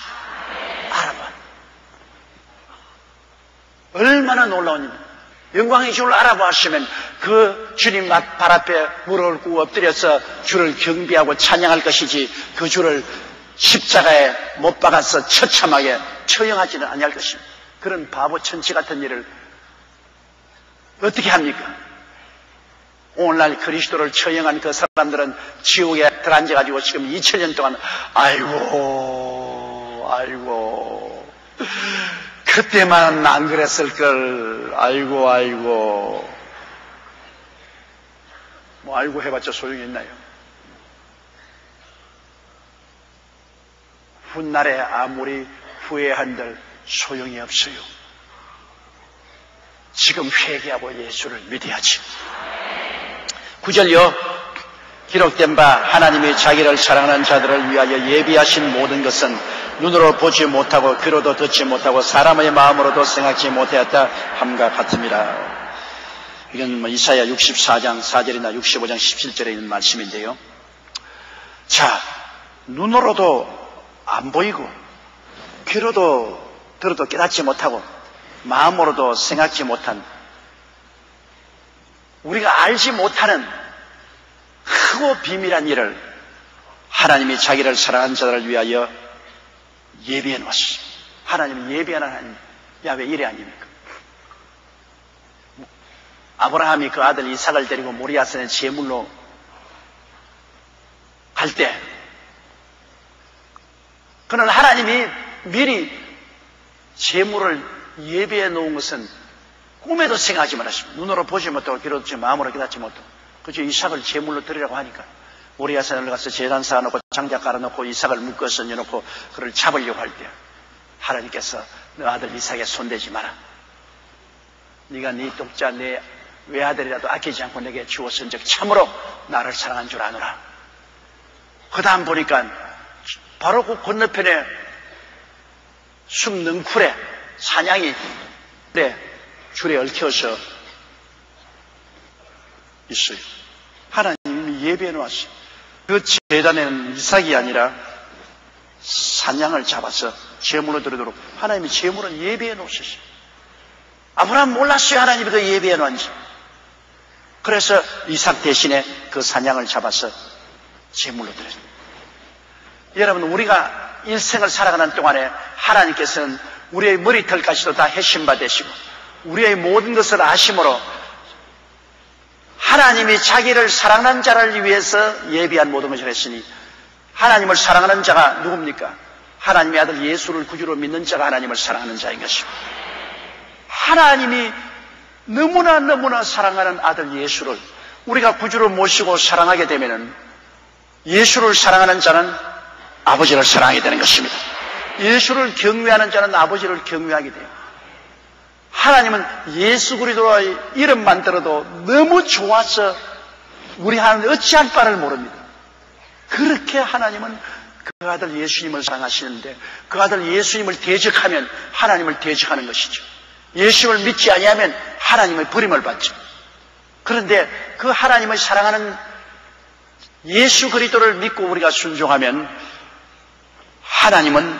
얼마나 놀라운 일입니다. 영광의 주를 알아보았으면 그 주님 발 앞에 무릎을 꿇고 엎드려서 주를 경배하고 찬양할 것이지 그 주를 십자가에 못 박아서 처참하게 처형하지는 아니할 것입니다. 그런 바보 천치 같은 일을 어떻게 합니까? 오늘날 그리스도를 처형한 그 사람들은 지옥에 들어앉아가지고 지금 2000년 동안 아이고 그때만 안 그랬을걸. 아이고 뭐 아이고 해봤자 소용이 있나요? 훗날에 아무리 후회한들 소용이 없어요. 지금 회개하고 예수를 믿어야지. 9절요. 기록된 바 하나님이 자기를 사랑하는 자들을 위하여 예비하신 모든 것은 눈으로 보지 못하고 귀로도 듣지 못하고 사람의 마음으로도 생각지 못하였다 함과 같습니다. 이건 이사야 64장 4절이나 65장 17절에 있는 말씀인데요. 자, 눈으로도 안 보이고 귀로도 들어도 깨닫지 못하고 마음으로도 생각지 못한, 우리가 알지 못하는 크고 비밀한 일을 하나님이 자기를 사랑하는 자들을 위하여 예비해 놓았습니다. 하나님이 예비하는 하나님, 야훼 이래 아닙니까? 아브라함이 그 아들 이삭을 데리고 모리아산에 제물로 갈 때 그는 하나님이 미리 제물을 예비해 놓은 것은 꿈에도 생각하지 말았습니다. 눈으로 보지 못하고 귀로 듣지 마음으로 깨닫지 못하고 그저 이삭을 제물로 드리라고 하니까 모리아산을 가서 제단 쌓아놓고 장작 깔아놓고 이삭을 묶어서 넣어놓고 그를 잡으려고 할 때 하나님께서 너 아들 이삭에 손대지 마라. 네가 네 독자 내 외아들이라도 아끼지 않고 내게 주었은즉 참으로 나를 사랑한 줄 아노라. 그 다음 보니까 바로 그 건너편에 숲 능쿨에 사냥이 줄에 얽혀서 있어요. 하나님이 예배해 놓았어요. 그 제단에는 이삭이 아니라 사냥을 잡아서 제물로 드리도록 하나님이 제물은 예배해 놓으셨어요. 아브라함 몰랐어요. 하나님이 그 예배해 놓은지. 그래서 이삭 대신에 그 사냥을 잡아서 제물로 드렸어요. 여러분, 우리가 일생을 살아가는 동안에 하나님께서는 우리의 머리털까지도 다 해심받으시고 우리의 모든 것을 아심으로 하나님이 자기를 사랑하는 자를 위해서 예비한 모든 것을 했으니 하나님을 사랑하는 자가 누굽니까? 하나님의 아들 예수를 구주로 믿는 자가 하나님을 사랑하는 자인 것입니다. 하나님이 너무나 사랑하는 아들 예수를 우리가 구주로 모시고 사랑하게 되면은 예수를 사랑하는 자는 아버지를 사랑하게 되는 것입니다. 예수를 경외하는 자는 아버지를 경외하게 돼요. 하나님은 예수 그리스도의 이름만 들어도 너무 좋아서 우리 하나님 어찌할 바를 모릅니다. 그렇게 하나님은 그 아들 예수님을 사랑하시는데 그 아들 예수님을 대적하면 하나님을 대적하는 것이죠. 예수를 믿지 아니하면 하나님의 버림을 받죠. 그런데 그 하나님을 사랑하는 예수 그리스도를 믿고 우리가 순종하면 하나님은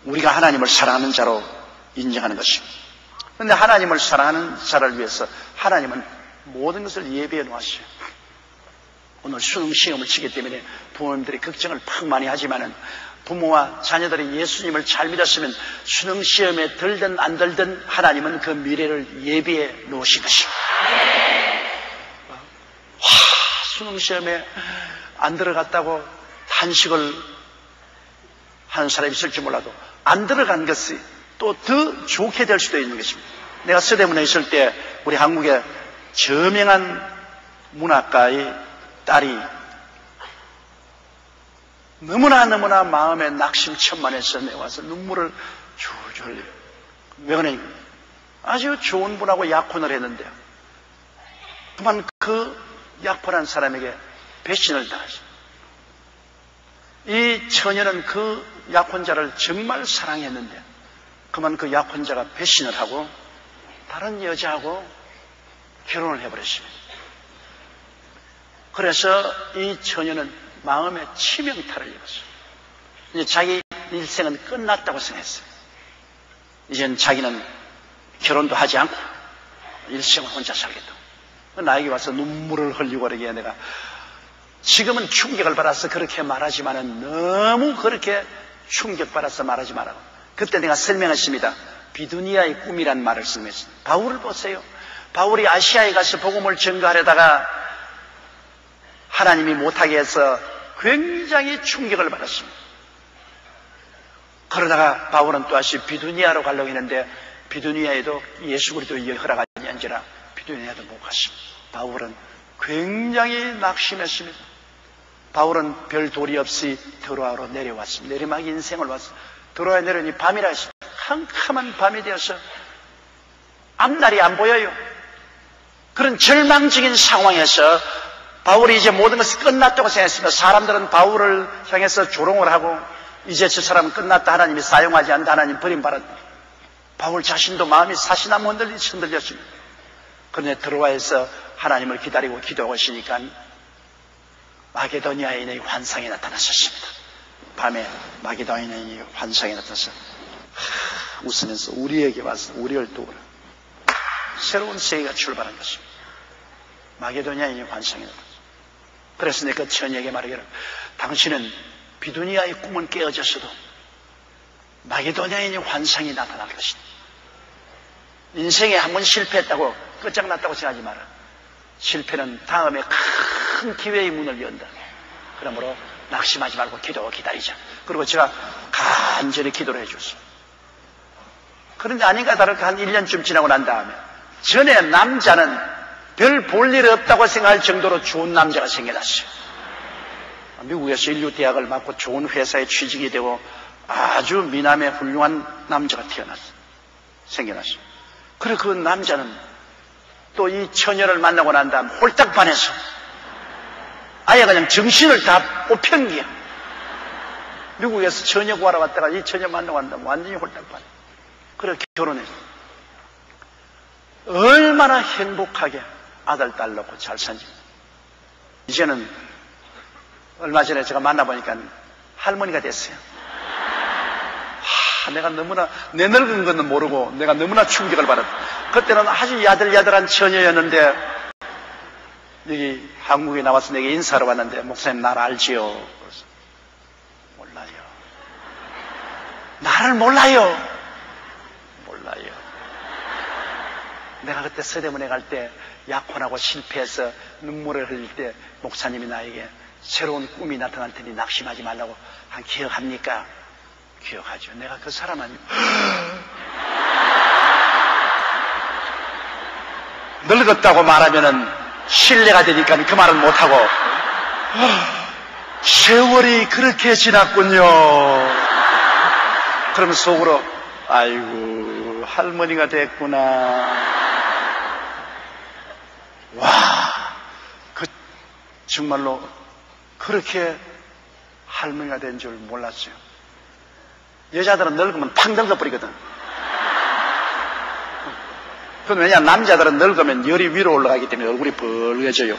우리가 하나님을 사랑하는 자로 인정하는 것입니다. 그런데 하나님을 사랑하는 자를 위해서 하나님은 모든 것을 예비해 놓았어요. 오늘 수능 시험을 치기 때문에 부모님들이 걱정을 팍 많이 하지만은 부모와 자녀들이 예수님을 잘 믿었으면 수능 시험에 들든 안 들든 하나님은 그 미래를 예비해 놓으신 것입니다. 수능 시험에 안 들어갔다고 탄식을 하는 사람이 있을지 몰라도 안 들어간 것이 또 더 좋게 될 수도 있는 것입니다. 내가 서대문에 있을 때 우리 한국의 저명한 문학가의 딸이 너무나 마음에 낙심천만해서 내와서 눈물을 줄줄 흘려요. 며느님 아주 좋은 분하고 약혼을 했는데요. 그만 그 약혼한 사람에게 배신을 당하죠. 이 처녀는 그 약혼자를 정말 사랑했는데 그만 그 약혼자가 배신을 하고 다른 여자하고 결혼을 해버렸습니다. 그래서 이 처녀는 마음에 치명타를 입었어요. 이제 자기 일생은 끝났다고 생각했어요. 이젠 자기는 결혼도 하지 않고 일생을 혼자 살겠다고. 나에게 와서 눈물을 흘리고 그러기에 내가 지금은 충격을 받아서 그렇게 말하지만은 너무 그렇게 충격받아서 말하지 말라고. 그때 내가 설명했습니다. 비두니아의 꿈이란 말을 설명했습니다. 바울을 보세요. 바울이 아시아에 가서 복음을 전가하려다가 하나님이 못하게 해서 굉장히 충격을 받았습니다. 그러다가 바울은 또다시 비두니아로 가려고 했는데 비두니아에도 예수 그리스도의 허락이 아니라 비두니아도 못 갔습니다. 바울은 굉장히 낙심했습니다. 바울은 별 도리 없이 드로아로 내려왔습니다. 내리막 인생을 왔습니다. 드로아에 내려오니 밤이라 했습니다. 캄캄한 밤이 되어서 앞날이 안 보여요. 그런 절망적인 상황에서 바울이 이제 모든 것이 끝났다고 생각했습니다. 사람들은 바울을 향해서 조롱을 하고 이제 저 사람은 끝났다. 하나님이 사용하지 않는다. 하나님 버림받았다. 바울 자신도 마음이 사시나무 흔들렸습니다. 그런데 드로아에서 하나님을 기다리고 기도하고 있으니까 마게도니아인의 환상이 나타났었습니다. 밤에 마게도니아인의 환상이 나타나서 웃으면서 우리에게 와서 우리를 도우라. 새로운 세계가 출발한 것입니다. 마게도니아인의 환상이 나타났습니다. 그래서 내가 그 처녀에게 말하기를 당신은 비두니아의 꿈은 깨어졌어도 마게도니아인의 환상이 나타날 것이다. 인생에 한 번 실패했다고 끝장났다고 생각하지 마라. 실패는 다음에 큰 기회의 문을 연다. 그러므로 낙심하지 말고 기도하고 기다리자. 그리고 제가 간절히 기도를 해줬습니다. 그런데 아닌가 다를까 한 1년쯤 지나고 난 다음에 전에 남자는 별 볼 일 없다고 생각할 정도로 좋은 남자가 생겨났어요. 미국에서 인류대학을 맡고 좋은 회사에 취직이 되고 아주 미남의 훌륭한 남자가 생겨났어요. 그리고 그 남자는 또 이 처녀를 만나고 난 다음 홀딱 반해서 아예 그냥 정신을 다 뽑힌 거야. 미국에서 처녀 구하러 왔다가 이 처녀 만나고 난 다음 완전히 홀딱 반해. 그렇게 결혼했어. 얼마나 행복하게 아들, 딸 낳고 잘 산지. 이제는 얼마 전에 제가 만나보니까 할머니가 됐어요. 내가 너무나 내 늙은 것은 모르고 내가 너무나 충격을 받았다. 그때는 아주 야들야들한 처녀였는데 여기 한국에 나와서 내게 인사하러 왔는데 목사님 날 알지요? 그래서 몰라요. 나를 몰라요. 내가 그때 서대문에 갈 때 약혼하고 실패해서 눈물을 흘릴 때 목사님이 나에게 새로운 꿈이 나타날 테니 낙심하지 말라고 한 기억합니까? 기억하죠. 내가 그 사람 아니고 늙었다고 말하면은 신뢰가 되니까 그 말은 못하고 세월이 그렇게 지났군요. 그럼 속으로 아이고 할머니가 됐구나. 와, 정말로 그렇게 할머니가 된 줄 몰랐어요. 여자들은 늙으면 팍 늙어버리거든. 그건 왜냐, 남자들은 늙으면 열이 위로 올라가기 때문에 얼굴이 벌게져요.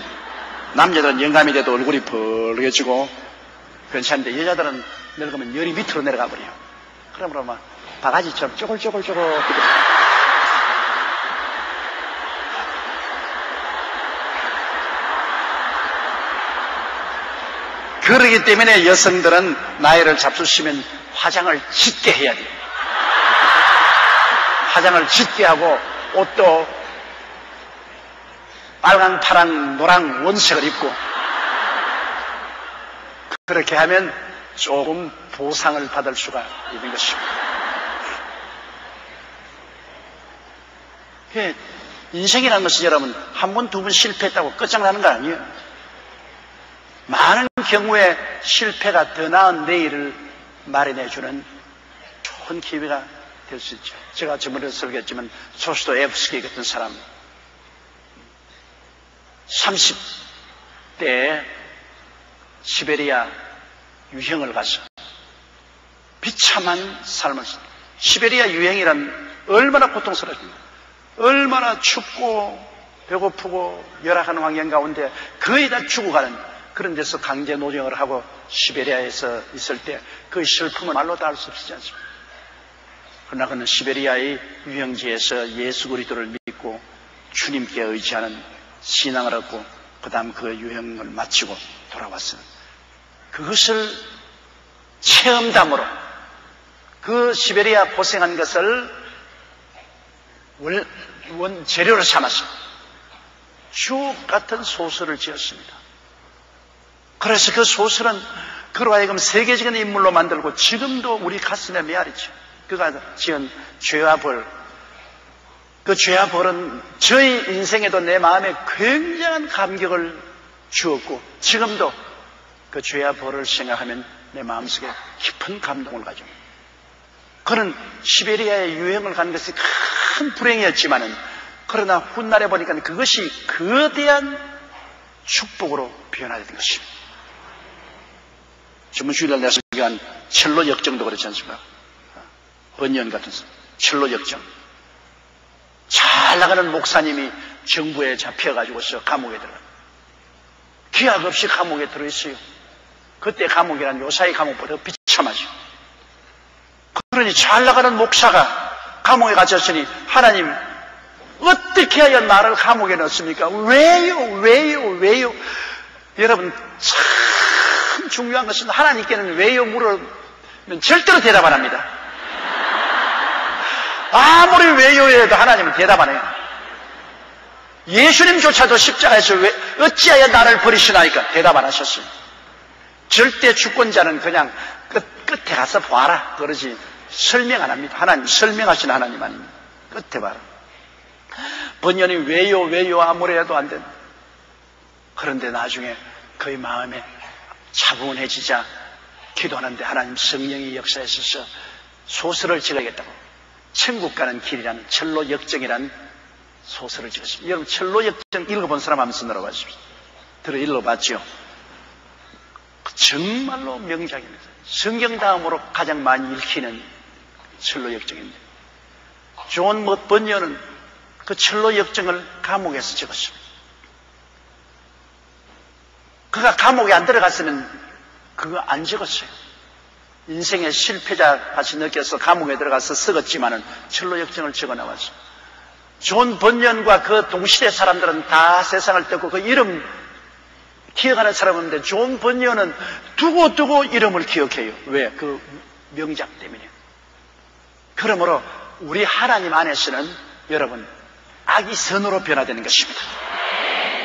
남자들은 영감이 돼도 얼굴이 벌게지고 괜찮은데 여자들은 늙으면 열이 밑으로 내려가 버려요. 그러므로 막 바가지처럼 쪼글쪼글쪼글. 그러기 때문에 여성들은 나이를 잡수시면 화장을 짙게 해야 돼요. 화장을 짙게 하고 옷도 빨강, 파랑, 노랑 원색을 입고 그렇게 하면 조금 보상을 받을 수가 있는 것입니다. 인생이라는 것은 여러분 한 번, 두 번 실패했다고 끝장나는 거 아니에요. 많은 경우에 실패가 더 나은 내일을 마련해주는 좋은 기회가 될 수 있죠. 제가 저번에 설교했지만 조스토옙스키 같은 사람 30대에 시베리아 유형을 가서 비참한 삶을 시베리아 유형이란 얼마나 고통스럽습니까? 얼마나 춥고 배고프고 열악한 환경 가운데 거의 다 죽어가는 그런 데서 강제 노동을 하고 시베리아에서 있을 때 그 슬픔을 말로 다 할 수 없지 않습니까? 그러나 그는 시베리아의 유형지에서 예수 그리스도를 믿고 주님께 의지하는 신앙을 얻고 그 다음 그 유형을 마치고 돌아왔어요. 그것을 체험담으로 그 시베리아 고생한 것을 재료로 삼아서 주옥 같은 소설을 지었습니다. 그래서 그 소설은 그로 하여금 세계적인 인물로 만들고 지금도 우리 가슴에 메아리죠. 그가 지은 죄와 벌, 그 죄와 벌은 저희 인생에도 내 마음에 굉장한 감격을 주었고 지금도 그 죄와 벌을 생각하면 내 마음속에 깊은 감동을 가집니다. 그는 시베리아에 유행을 간 것이 큰 불행이었지만은 그러나 훗날에 보니까 그것이 거대한 축복으로 변화된 것입니다. 지금 주일날 내가 설교한 첼로 역정도 그렇지 않습니까? 번연 같은 첼로 역정. 잘 나가는 목사님이 정부에 잡혀가지고서 감옥에 들어가. 기약 없이 감옥에 들어있어요. 그때 감옥이란 요사이 감옥보다 비참하죠. 그러니 잘 나가는 목사가 감옥에 갇혔으니 하나님 어떻게 하여 나를 감옥에 넣습니까? 왜요? 여러분 참 중요한 것은 하나님께는 왜요 물으면 절대로 대답 안 합니다. 아무리 왜요 해도 하나님은 대답 안 해요. 예수님조차도 십자가에서 어찌하여 나를 버리시나이까 대답 안 하셨어요. 절대 주권자는 그냥 끝에 가서 봐라 그러지 설명 안 합니다. 하나님 설명하신 하나님 아닙니다. 끝에 봐라. 번연이 왜요 아무리 해도 안 된다. 그런데 나중에 그의 마음에 차분해지자 기도하는데 하나님 성령이 역사하셔서 소설을 지어야겠다고 천국 가는 길이라는 첼로 역정이라는 소설을 지었습니다. 여러분 첼로 역정 읽어본 사람 한번 손들어 주십시오. 들어 읽어봤죠? 정말로 명작입니다. 성경 다음으로 가장 많이 읽히는 첼로 역정입니다. 존 번연은 그 첼로 역정을 감옥에서 적었습니다. 그가 감옥에 안 들어갔으면 그거 안 적었어요. 인생의 실패자 같이 느껴서 감옥에 들어가서 썩었지만은 첼로 역정을 적어 나왔어요. 존 번연과 그 동시대 사람들은 다 세상을 떴고 그 이름 기억하는 사람인데 존 번연은 두고 이름을 기억해요. 왜? 그 명작 때문에. 그러므로 우리 하나님 안에서는 여러분 악이 선으로 변화되는 것입니다.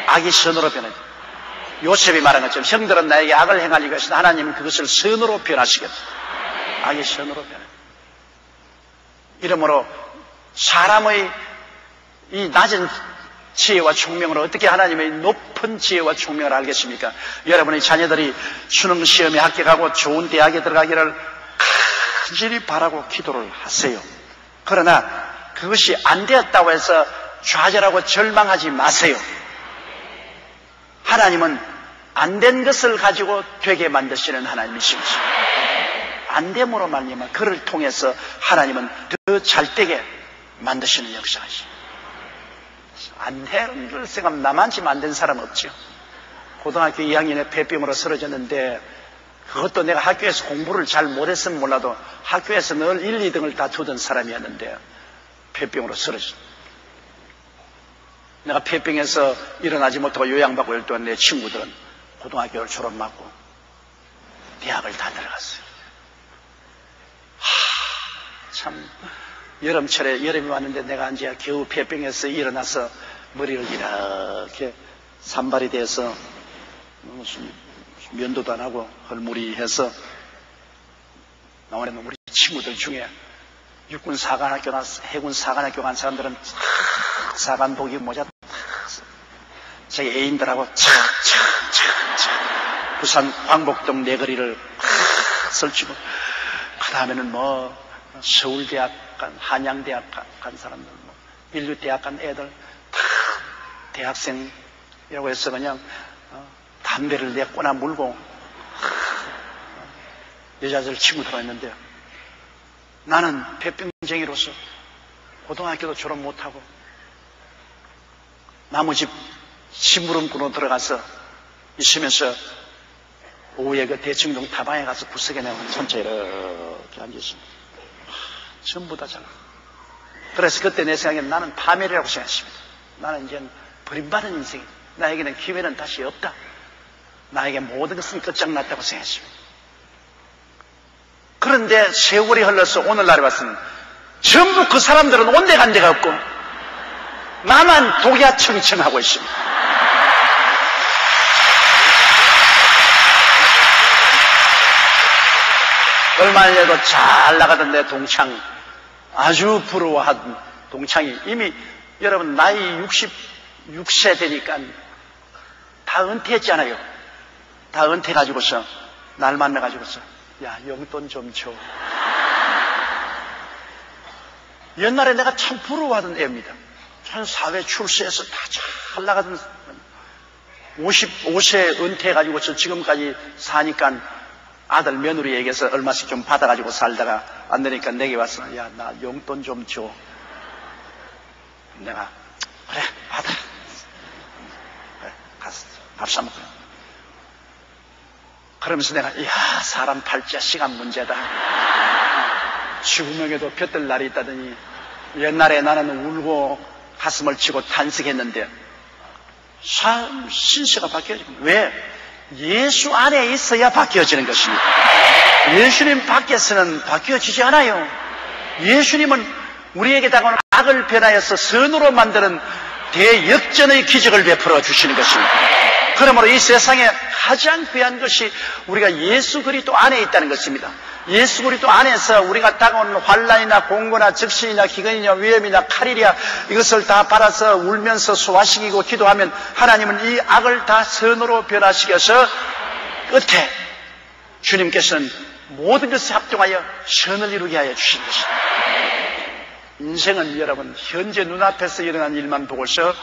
악이 선으로 변화됩니다. 요셉이 말한 것처럼 형들은 나에게 악을 행할 이것은 하나님은 그것을 선으로 변화시켰다. 악이 선으로 변화됩니다. 이러므로 사람의 이 낮은 지혜와 총명으로 어떻게 하나님의 높은 지혜와 총명을 알겠습니까? 여러분의 자녀들이 수능 시험에 합격하고 좋은 대학에 들어가기를 간절히 바라고 기도를 하세요. 그러나 그것이 안 되었다고 해서 좌절하고 절망하지 마세요. 하나님은 안 된 것을 가지고 되게 만드시는 하나님이십니다. 안 됨으로 말미암아 그를 통해서 하나님은 더 잘되게 만드시는 역사이십니다. 안 되는 걸 생각하면 나만치면 안 된 사람 없죠. 고등학교 2학년에 폐병으로 쓰러졌는데 그것도 내가 학교에서 공부를 잘 못했으면 몰라도 학교에서 늘 1, 2등을 다투던 사람이었는데 폐병으로 쓰러졌어. 내가 폐병에서 일어나지 못하고 요양받고 일동안 내 친구들은 고등학교를 졸업받고 대학을 다 들어갔어요. 참 여름철에 여름이 왔는데 내가 이제 겨우 폐병에서 일어나서 머리를 이렇게 산발이 돼서 무슨 면도도 안 하고 헐무리해서 나오는 우리 친구들 중에 육군 사관학교 나서 해군 사관학교 간 사람들은 사관복이 모자 자기 애인들하고 부산 광복동 내거리를 설치고 그 다음에는 뭐 서울대학 간, 한양대학 간 사람들, 인류대학 간 애들 다 대학생이라고 해서 그냥 담배를 내꼬나 물고 여자들 치고 들어왔는데, 나는 폐병쟁이로서 고등학교도 졸업 못하고 나무집 심부름꾼으로 들어가서 있으면서 오후에 그 대청동 타방에 가서 구석에 내가 혼자 이렇게 앉아있습니다. 전부 다 잘나. 그래서 그때 내 생각에는 나는 파멸이라고 생각했습니다. 나는 이제 버림받은 인생이다. 나에게는 기회는 다시 없다. 나에게 모든 것은 끝장났다고 생각했습니다. 그런데 세월이 흘러서 오늘날에 와서는 전부 그 사람들은 온데간데가 없고 나만 독야청청하고 있습니다. 얼마 전에도 잘 나가던 내 동창, 아주 부러워한 동창이 이미 여러분 나이 66세 되니까 다 은퇴했잖아요. 다 은퇴해가지고서 날 만나가지고서 야, 용돈 좀 줘. 옛날에 내가 참 부러워하던 애입니다. 한 사회 출세해서 다 잘 나가던 55세 은퇴해가지고서 지금까지 사니까 아들 며느리에게서 얼마씩 좀 받아가지고 살다가 안 되니까 내게 와서 야, 나 용돈 좀 줘. 내가 그래, 받아. 그래, 가서 밥 사 먹고. 그러면서 내가 이야, 사람 팔자 시간 문제다. 죽음에게도 볕들 날이 있다더니 옛날에 나는 울고 가슴을 치고 탄식했는데 참 신세가 바뀌어지고. 왜? 예수 안에 있어야 바뀌어지는 것입니다. 예수님 밖에서는 바뀌어지지 않아요. 예수님은 우리에게 다가오는 악을 변하여서 선으로 만드는 대역전의 기적을 베풀어 주시는 것입니다. 그러므로 이 세상에 가장 귀한 것이 우리가 예수 그리스도 안에 있다는 것입니다. 예수 그리스도 안에서 우리가 다가오는 환난이나 공고나 적신이나 기근이나 위험이나 칼이랴 이것을 다 받아서 울면서 소화시키고 기도하면 하나님은 이 악을 다 선으로 변화시켜서 끝에 주님께서는 모든 것을 합동하여 선을 이루게 하여 주신 것입니다. 인생은 여러분 현재 눈앞에서 일어난 일만 보고서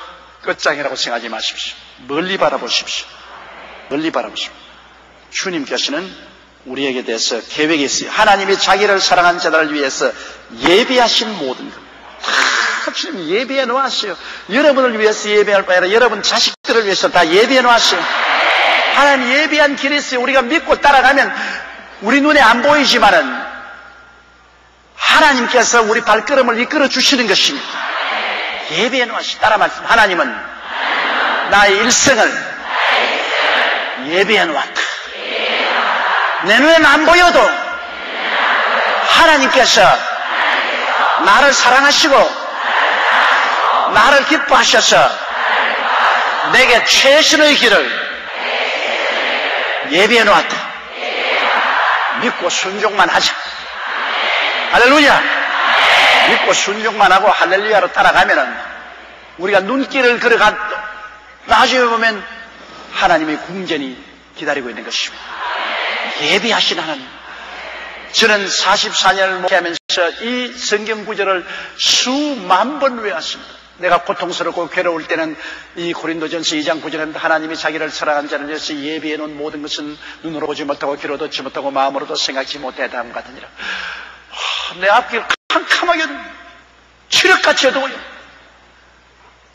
끝장이라고 생각하지 마십시오. 멀리 바라보십시오. 멀리 바라보십시오. 주님께서는 우리에게 대해서 계획이 있어요. 하나님이 자기를 사랑한 자들을 위해서 예비하신 모든 것 다 주님 예비해 놓았어요. 여러분을 위해서 예비할 바에 아니라 여러분 자식들을 위해서 다 예비해 놓았어요. 하나님 예비한 길이 있어요. 우리가 믿고 따라가면 우리 눈에 안 보이지만은 하나님께서 우리 발걸음을 이끌어 주시는 것입니다. 예비해 놓았어요. 따라 말씀. 하나님은 나의 일생을 예비해 놓았다. 내 눈에는 안 보여도 하나님께서 나를 사랑하시고 나를 기뻐하셔서 내게 최선의 길을 예비해 놓았다. 믿고 순종만 하자. 할렐루야. 믿고 순종만 하고 할렐루야로 따라가면은 우리가 눈길을 걸어가 나중에 보면 하나님의 궁전이 기다리고 있는 것입니다. 예비하신 하나님. 저는 44년을 목회하면서 이 성경 구절을 수만 번 외웠습니다. 내가 고통스럽고 괴로울 때는 이 고린도전서 2장 9절에 하나님이 자기를 사랑한 자를 위해서 예비해 놓은 모든 것은 눈으로 보지 못하고 귀로 듣지 못하고 마음으로도 생각지 못해 다음 같으니라. 내 앞길 캄캄하게 칠흑같이 어두워요.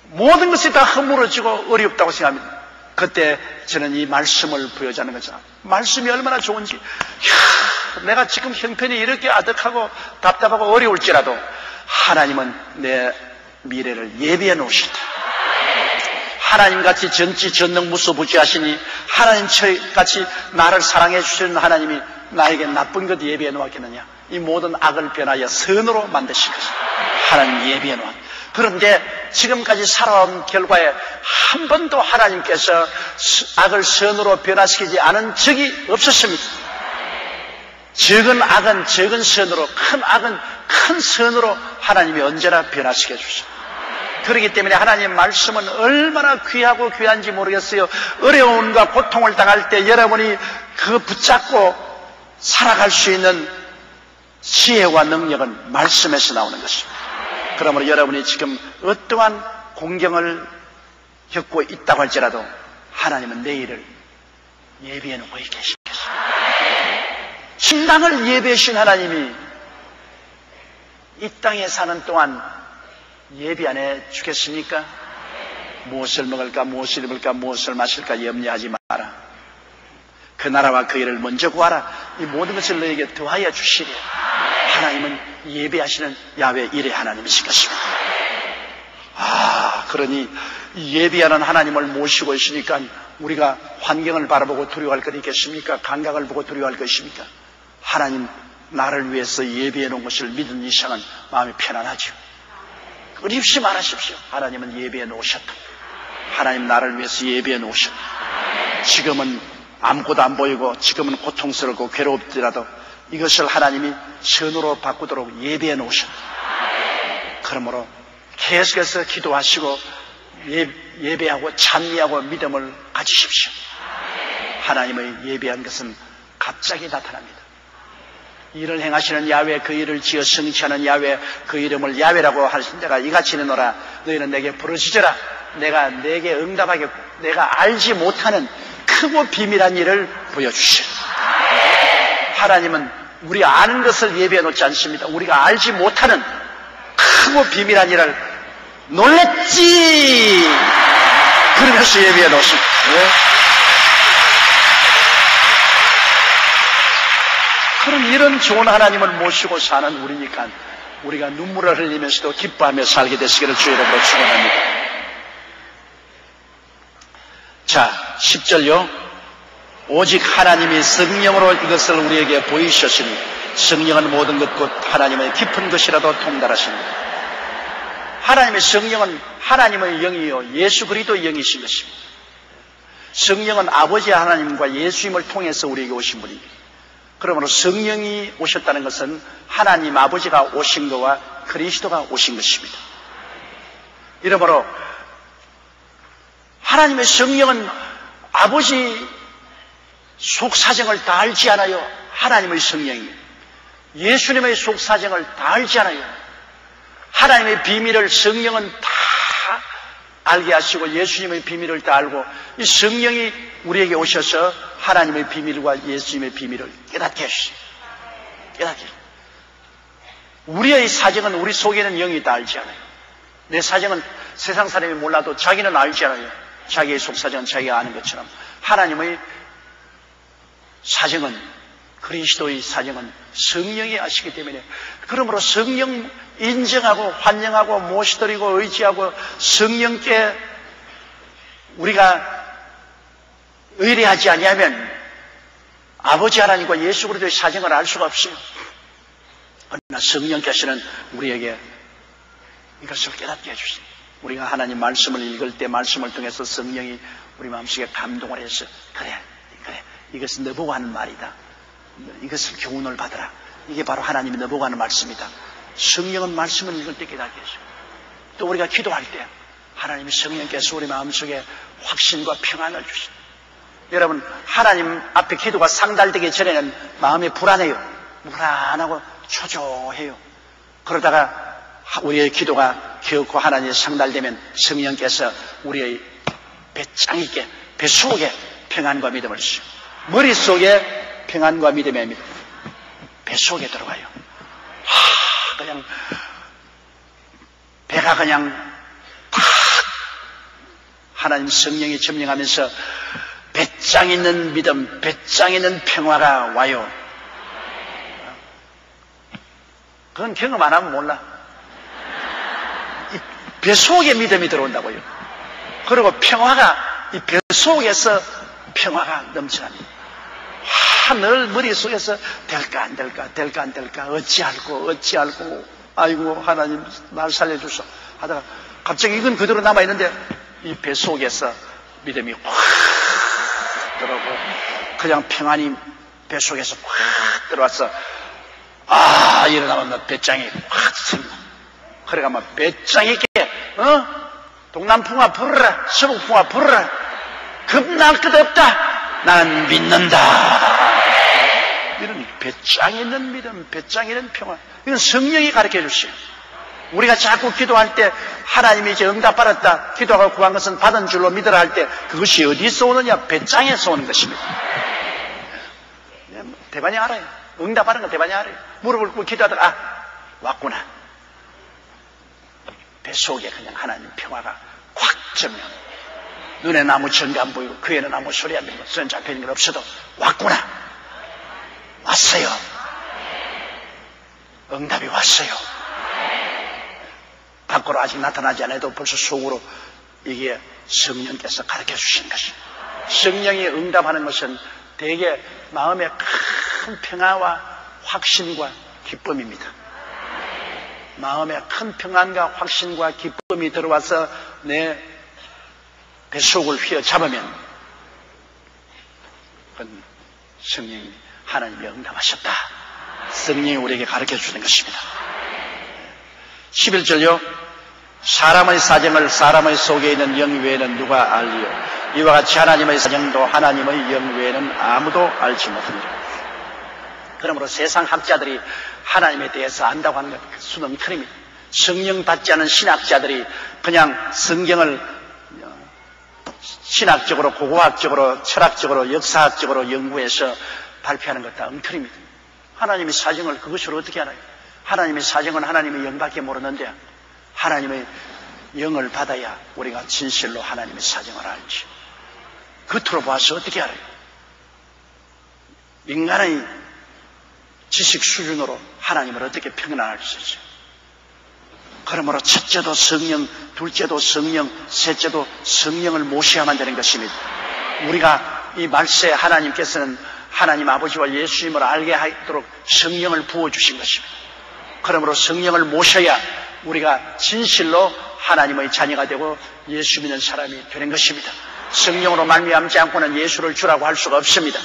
모든 것이 다 허물어지고 어렵다고 생각합니다. 그때 저는 이 말씀을 부여자는 거죠. 말씀이 얼마나 좋은지. 내가 지금 형편이 이렇게 아득하고 답답하고 어려울지라도 하나님은 내 미래를 예비해 놓으셨다. 하나님같이 전지 전능무소부지하시니 하나님처럼 나를 사랑해 주시는 하나님이 나에게 나쁜 것 예비해 놓았겠느냐. 이 모든 악을 변하여 선으로 만드신 것이다. 하나님 예비해 놓았다. 그런데 지금까지 살아온 결과에 한 번도 하나님께서 악을 선으로 변화시키지 않은 적이 없었습니다. 적은 악은 적은 선으로, 큰 악은 큰 선으로 하나님이 언제나 변화시켜 주십니다. 그렇기 때문에 하나님 말씀은 얼마나 귀하고 귀한지 모르겠어요. 어려움과 고통을 당할 때 여러분이 그 붙잡고 살아갈 수 있는 지혜와 능력은 말씀에서 나오는 것입니다. 그러므로 여러분이 지금 어떠한 공경을 겪고 있다고 할지라도 하나님은 내일을 예비해 놓고 계시겠습니다. 신당을 예배하신 하나님이 이 땅에 사는 동안 예비 안 해 주겠습니까? 무엇을 먹을까, 무엇을 입을까, 무엇을 마실까 염려하지 마라. 그 나라와 그 일을 먼저 구하라. 이 모든 것을 너에게 더하여 주시리라. 하나님은 예배하시는 야훼 일의 하나님이실 것입니다. 그러니 예비하는 하나님을 모시고 있으니까 우리가 환경을 바라보고 두려워할 것 있겠습니까? 감각을 보고 두려워할 것입니까? 하나님 나를 위해서 예비해 놓은 것을 믿은 이상은 마음이 편안하죠. 끊임없이 말하십시오. 하나님은 예비해 놓으셨다. 하나님 나를 위해서 예비해 놓으셨다. 지금은 아무것도 안 보이고 지금은 고통스럽고 괴롭더라도 이것을 하나님이 선으로 바꾸도록 예비해 놓으셨다. 그러므로 계속해서 기도하시고 예배하고 찬미하고 믿음을 가지십시오. 하나님의 예배한 것은 갑자기 나타납니다. 일을 행하시는 야훼, 그 일을 지어 성취하는 야훼, 그 이름을 야훼라고 하신 자가 이같이 있노라. 너희는 내게 부르짖으라. 내가 내게 응답하겠고 내가 알지 못하는 크고 비밀한 일을 보여주시라. 하나님은 우리 아는 것을 예배해 놓지 않습니다. 우리가 알지 못하는 크고 비밀한 일을 놀랬지 그러면서 예배해 놓습니다. 그럼 이런 좋은 하나님을 모시고 사는 우리니까 우리가 눈물을 흘리면서도 기뻐하며 살게 되시기를 주 이름으로 축원합니다. 자, 10절요. 오직 하나님이 성령으로 이것을 우리에게 보이셨으니 성령은 모든 것 곧 하나님의 깊은 것이라도 통달하십니다. 하나님의 성령은 하나님의 영이요 예수 그리스도의 영이신 것입니다. 성령은 아버지 하나님과 예수님을 통해서 우리에게 오신 분입니다. 그러므로 성령이 오셨다는 것은 하나님 아버지가 오신 것과 그리스도가 오신 것입니다. 이러므로 하나님의 성령은 아버지 속사정을 다 알지 않아요. 하나님의 성령이 예수님의 속사정을 다 알지 않아요. 하나님의 비밀을 성령은 다 알게 하시고 예수님의 비밀을 다 알고 이 성령이 우리에게 오셔서 하나님의 비밀과 예수님의 비밀을 깨닫게 하시죠. 깨닫게. 우리의 사정은 우리 속에는 영이 다 알지 않아요. 내 사정은 세상 사람이 몰라도 자기는 알지 않아요. 자기의 속사정은 자기가 아는 것처럼 하나님의 사정은 그리스도의 사정은 성령이 아시기 때문에 그러므로 성령 인정하고 환영하고 모시드리고 의지하고 성령께 우리가 의뢰하지 아니하면 아버지 하나님과 예수 그리스도의 사정을 알 수가 없어요. 그러나 성령께서는 우리에게 이것을 깨닫게 해주십니다. 우리가 하나님 말씀을 읽을 때 말씀을 통해서 성령이 우리 마음속에 감동을 해서 그래 이것은 너보고 하는 말이다. 이것을 교훈을 받으라. 이게 바로 하나님이 너보고 하는 말씀이다. 성령은 말씀을 읽을 때 깨닫게 해주십니다. 또 우리가 기도할 때 하나님의 성령께서 우리 마음속에 확신과 평안을 주십니다. 여러분 하나님 앞에 기도가 상달되기 전에는 마음이 불안해요. 불안하고 초조해요. 그러다가 우리의 기도가 결코 하나님의 상달되면 성령께서 우리의 배짱 있게 뱃속에 평안과 믿음을 주시고 머릿속에 평안과 믿음의 믿음 뱃속에 들어가요. 그냥 배가 그냥 탁 하나님 성령이 점령하면서 배짱 있는 믿음, 배짱 있는 평화가 와요. 그건 경험 안 하면 몰라. 이 뱃속에 믿음이 들어온다고요. 그리고 평화가 이 뱃속에서 평화가 넘쳐납니다. 늘 머릿속에서 될까 안 될까 어찌할꼬 아이고 하나님 날 살려주소 하다가 갑자기 이건 그대로 남아있는데 이 뱃속에서 믿음이 확 들어오고 그냥 평안이 뱃속에서 확 들어와서 일어나면 배짱이 확 씁니다. 그래가 막 배짱 있게 동남풍아 부르라 서북풍아 부르라 겁날 것 없다 난 믿는다 이런 배짱 있는 믿음, 배짱 있는 평화. 이건 성령이 가르쳐 주시오. 우리가 자꾸 기도할 때 하나님이 이제 응답받았다, 기도하고 구한 것은 받은 줄로 믿으라 할 때 그것이 어디서 오느냐? 배짱에서 오는 것입니다. 대반이 알아요. 응답하는 건 대반이 알아요. 무릎을 꿇고 기도하다가 왔구나. 뱃속에 그냥 하나님 평화가 확 점령. 눈에 아무 전가 안 보이고 귀에는 아무 소리 안 들리고 손 잡혀있는 건 없어도 왔구나. 왔어요. 응답이 왔어요. 밖으로 아직 나타나지 않아도 벌써 속으로 이게 성령께서 가르쳐 주신 것입니다. 성령이 응답하는 것은 대개 마음의 큰 평화와 확신과 기쁨입니다. 마음에 큰 평안과 확신과 기쁨이 들어와서 내 뱃속을 휘어잡으면 그건 성령이 하나님이 응답하셨다. 성령이 우리에게 가르쳐 주는 것입니다. 11절요. 사람의 사정을 사람의 속에 있는 영 외에는 누가 알리요? 이와 같이 하나님의 사정도 하나님의 영 외에는 아무도 알지 못합니다. 그러므로 세상 학자들이 하나님에 대해서 안다고 하는 것 수는 틀립니다. 성령 받지 않은 신학자들이 그냥 성경을 신학적으로, 고고학적으로, 철학적으로, 역사학적으로 연구해서 발표하는 것 다 엉터리입니다. 하나님의 사정을 그것으로 어떻게 알아요? 하나님의 사정은 하나님의 영밖에 모르는데 하나님의 영을 받아야 우리가 진실로 하나님의 사정을 알지. 겉으로 봐서 어떻게 알아요? 인간의 지식 수준으로 하나님을 어떻게 평안할 수 있어요? 그러므로 첫째도 성령, 둘째도 성령, 셋째도 성령을 모셔야만 되는 것입니다. 우리가 이 말세 하나님께서는 하나님 아버지와 예수님을 알게 하도록 성령을 부어주신 것입니다. 그러므로 성령을 모셔야 우리가 진실로 하나님의 자녀가 되고 예수 믿는 사람이 되는 것입니다. 성령으로 말미암지 않고는 예수를 주라고 할 수가 없습니다.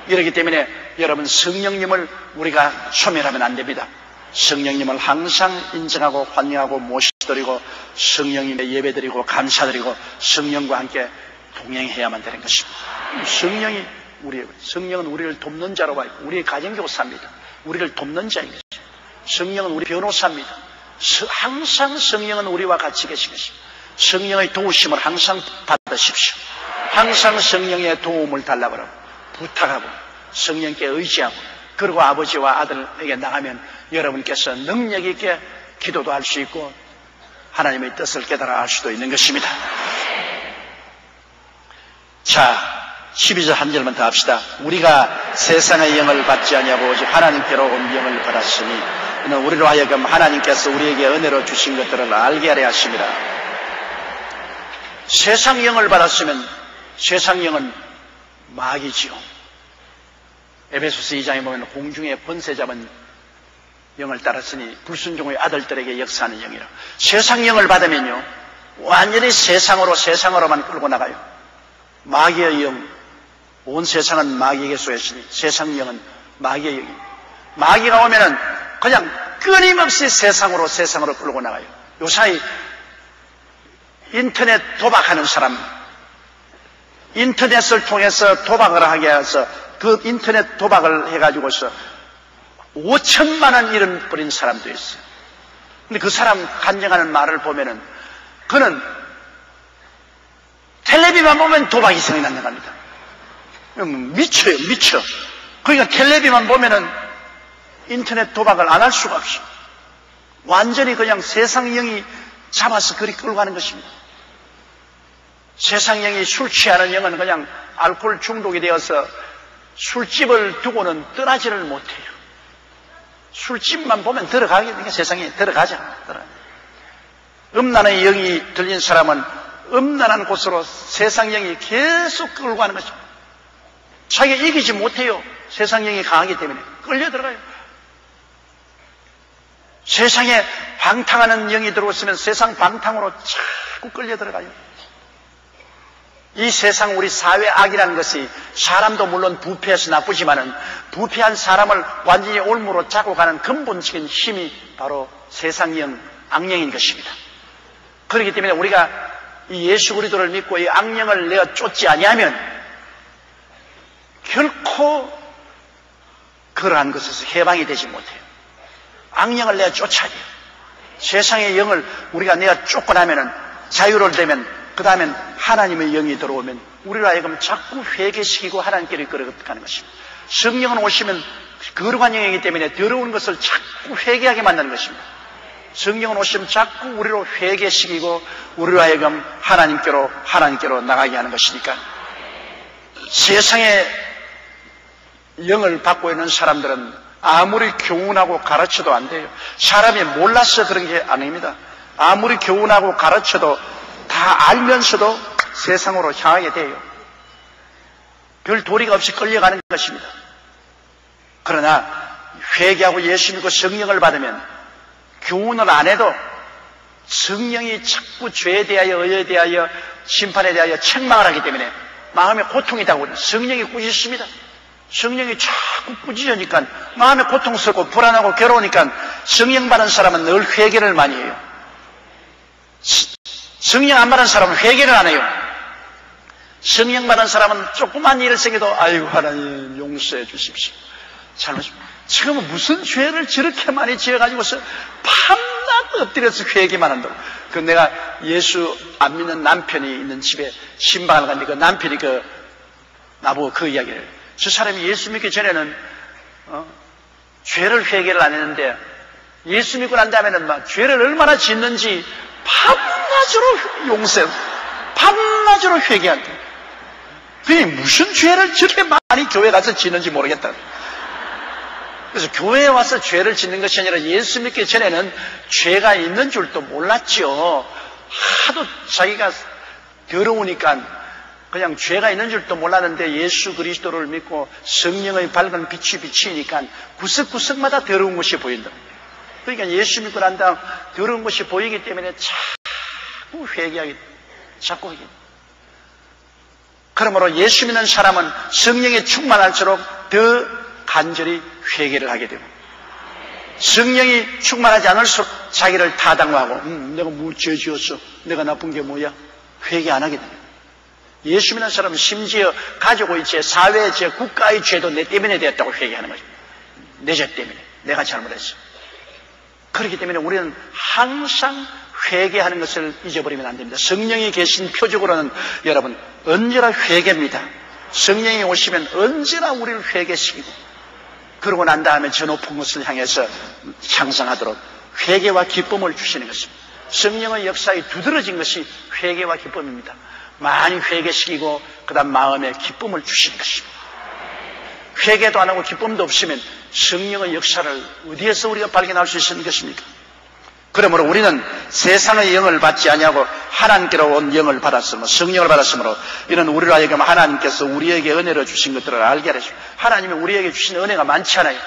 이렇기 때문에 여러분 성령님을 우리가 소멸하면 안 됩니다. 성령님을 항상 인정하고 환영하고 모시드리고 성령님의 예배드리고 감사드리고 성령과 함께 동행해야만 되는 것입니다. 성령은 우리를 돕는 자로 와 있고 우리의 가정교사입니다. 우리를 돕는 자인 것입니다. 성령은 우리 변호사입니다. 항상 성령은 우리와 같이 계신 것입니다. 성령의 도우심을 항상 받으십시오. 항상 성령의 도움을 달라고 하고 부탁하고 성령께 의지하고 그리고 아버지와 아들에게 나가면 여러분께서 능력 있게 기도도 할 수 있고 하나님의 뜻을 깨달아 알 수도 있는 것입니다. 자, 12절 한 절만 더 합시다. 우리가 세상의 영을 받지 아니하고 오직 하나님께로 온 영을 받았으니 이는 우리로 하여금 하나님께서 우리에게 은혜로 주신 것들을 알게 하려 하심이라. 세상 영을 받았으면 세상 영은 마귀지요. 에베소서 2장에 보면 공중의 번세 잡은 영을 따랐으니 불순종의 아들들에게 역사하는 영이라. 세상 영을 받으면요 완전히 세상으로만 끌고 나가요. 마귀의 영, 온 세상은 마귀에게 쏘였으니 세상 영은 마귀의 영이. 마귀가 오면은 그냥 끊임없이 세상으로 끌고 나가요. 요사이 인터넷 도박하는 사람, 인터넷을 통해서 도박을 하게 해서 그 인터넷 도박을 해가지고서 5천만 원 잃어버린 사람도 있어요. 근데 그 사람 간증하는 말을 보면은 그는 텔레비만 보면 도박이 생각난다고 합니다. 미쳐요, 미쳐. 그러니까 텔레비만 보면은 인터넷 도박을 안 할 수가 없어. 완전히 그냥 세상 영이 잡아서 그리 끌고 가는 것입니다. 세상 영이 술 취하는 영은 그냥 알코올 중독이 되어서 술집을 두고는 떠나지를 못해요. 술집만 보면 들어가게 되니까 세상에 들어가자. 음란의 영이 들린 사람은 음란한 곳으로 세상 영이 계속 끌고 가는 것입니다. 자기가 이기지 못해요. 세상 영이 강하기 때문에 끌려 들어가요. 세상에 방탕하는 영이 들어오시면 세상 방탕으로 자꾸 끌려 들어가요. 이 세상 우리 사회 악이라는 것이 사람도 물론 부패해서 나쁘지만은 부패한 사람을 완전히 올무로 짜고 가는 근본적인 힘이 바로 세상형 악령인 것입니다. 그렇기 때문에 우리가 이 예수 그리스도를 믿고 이 악령을 내어 쫓지 아니하면 결코 그러한 것에서 해방이 되지 못해요. 악령을 내가 쫓아야 돼요. 세상의 영을 우리가 내가 쫓고나면은 자유를 되면 그 다음엔 하나님의 영이 들어오면 우리로 하여금 자꾸 회개시키고 하나님께로 이끌어가는 것입니다. 성령은 오시면 거룩한 영이기 때문에 더러운 것을 자꾸 회개하게 만드는 것입니다. 성령은 오시면 자꾸 우리로 회개시키고 우리로 하여금 하나님께로 나가게 하는 것이니까 세상의 영을 받고 있는 사람들은 아무리 교훈하고 가르쳐도 안 돼요. 사람이 몰라서 그런 게 아닙니다. 아무리 교훈하고 가르쳐도 다 알면서도 세상으로 향하게 돼요. 별 도리가 없이 끌려가는 것입니다. 그러나 회개하고 예수 믿고 성령을 받으면 교훈을 안 해도 성령이 자꾸 죄에 대하여 의에 대하여 심판에 대하여 책망을 하기 때문에 마음에 고통이 다고 성령이 꾸짖습니다. 성령이 자꾸 꾸짖으니까 마음에 고통스럽고 불안하고 괴로우니까 성령 받은 사람은 늘 회개를 많이 해요. 성령 안 받은 사람은 회개를 안 해요. 성령 받은 사람은 조그만 일을 생겨도 아이고 하나님 용서해 주십시오. 잘못입니다. 지금은 무슨 죄를 저렇게 많이 지어가지고서 밤낮 엎드려서 회개만 한다고. 그 내가 예수 안 믿는 남편이 있는 집에 신방을 갔는데 그 남편이 나보고 그 이야기를 해요. 저 사람이 예수 믿기 전에는 죄를 회개를 안 했는데 예수 믿고 난 다음에는 막 죄를 얼마나 짓는지 밤낮으로 용서해요. 밤낮으로 회개한다. 그게 무슨 죄를 저렇게 많이 교회 가서 짓는지 모르겠다. 그래서 교회에 와서 죄를 짓는 것이 아니라 예수 믿기 전에는 죄가 있는 줄도 몰랐죠. 하도 자기가 더러우니까 그냥 죄가 있는 줄도 몰랐는데 예수 그리스도를 믿고 성령의 밝은 빛이 비치니까 구석구석마다 더러운 것이 보인다. 그러니까 예수 믿고 난 다음 더러운 것이 보이기 때문에 자꾸 회개하게, 자꾸 회개. 그러므로 예수 믿는 사람은 성령에 충만할수록 더 간절히 회개를 하게 되고 성령이 충만하지 않을수록 자기를 타당화하고 내가 뭐 죄 지었어? 내가 나쁜 게 뭐야? 회개 안 하게 됩니다. 예수 믿는 사람은 심지어 가족의 죄, 사회의 죄, 국가의 죄도 내 때문에 되었다고 회개하는 거죠. 내 죄 때문에 내가 잘못했어. 그렇기 때문에 우리는 항상 회개하는 것을 잊어버리면 안 됩니다. 성령이 계신 표적으로는 여러분 언제나 회개입니다. 성령이 오시면 언제나 우리를 회개시키고 그러고 난 다음에 저 높은 것을 향해서 향상하도록 회개와 기쁨을 주시는 것입니다. 성령의 역사에 두드러진 것이 회개와 기쁨입니다. 많이 회개시키고 그 다음 마음에 기쁨을 주시는 것입니다. 회개도 안 하고 기쁨도 없으면 성령의 역사를 어디에서 우리가 발견할 수 있는 것입니까? 그러므로 우리는 세상의 영을 받지 아니하고 하나님께로 온 영을 받았으므로 성령을 받았으므로 이는 우리로 하여금 하나님께서 우리에게 은혜로 주신 것들을 알게 하십시오. 하나님이 우리에게 주신 은혜가 많지 않아요.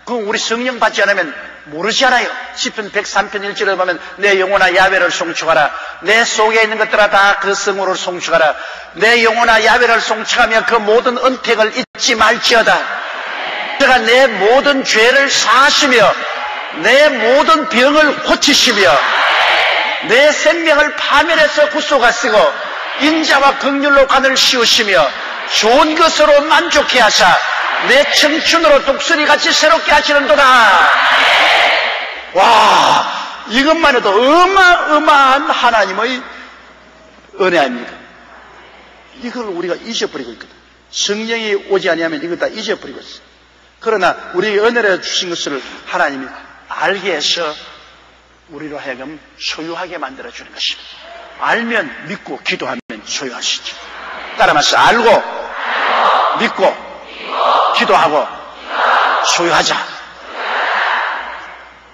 그건 우리 성령 받지 않으면 모르지 않아요. 시편 103편 1절에 보면 내 영혼아 야훼를 송축하라. 내 속에 있는 것들아 다 그 성으로 송축하라. 내 영혼아 야훼를 송축하며 그 모든 은택을 잊지 말지어다. 그가 내 모든 죄를 사하시며 내 모든 병을 고치시며 내 생명을 파멸해서 구속하시고 인자와 긍휼로 간을 씌우시며 좋은 것으로 만족해 하사 내 청춘으로 독수리같이 새롭게 하시는도다. 와, 이것만 해도 어마어마한 하나님의 은혜 아닙니까? 이걸 우리가 잊어버리고 있거든. 성령이 오지 아니하면 이거 다 잊어버리고 있어. 그러나 우리에게 은혜를 주신 것을 하나님이 알게 해서 우리로 하여금 소유하게 만들어주는 것입니다. 알면 믿고 기도하면 소유하시죠. 따라서 알고 믿고 기도하고 소유하자.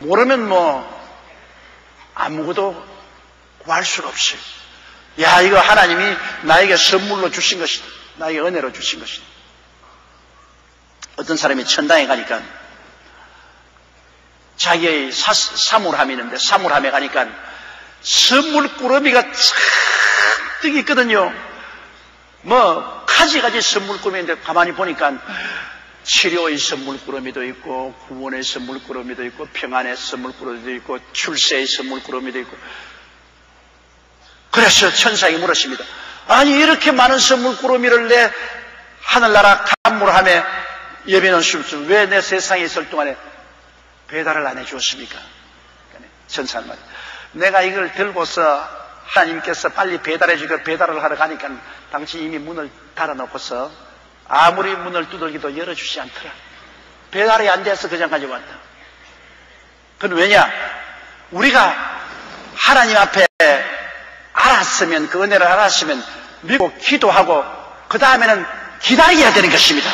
모르면 아무것도 구할 수가 없어요. 야, 이거 하나님이 나에게 선물로 주신 것이다. 나에게 은혜로 주신 것이다. 어떤 사람이 천당에 가니까 자기의 사물함이 있는데 사물함에 가니까 선물꾸러미가 잔뜩 있거든요. 가지가지 선물꾸러미인데 가만히 보니까 치료의 선물꾸러미도 있고 구원의 선물꾸러미도 있고 평안의 선물꾸러미도 있고 출세의 선물꾸러미도 있고. 그래서 천사에게 물었습니다. 아니 이렇게 많은 선물꾸러미를 내 하늘나라 간물함에 예배는 쉽죠. 왜 내 세상에 있을 동안에 배달을 안 해주었습니까? 천사는 말이야. 내가 이걸 들고서 하나님께서 빨리 배달해주고 배달을 하러 가니까 당신 이미 문을 닫아놓고서 아무리 문을 두들기도 열어주지 않더라. 배달이 안 돼서 그 장까지 왔다. 그건 왜냐? 우리가 하나님 앞에 알았으면, 그 은혜를 알았으면 믿고 기도하고 그 다음에는 기다려야 되는 것입니다.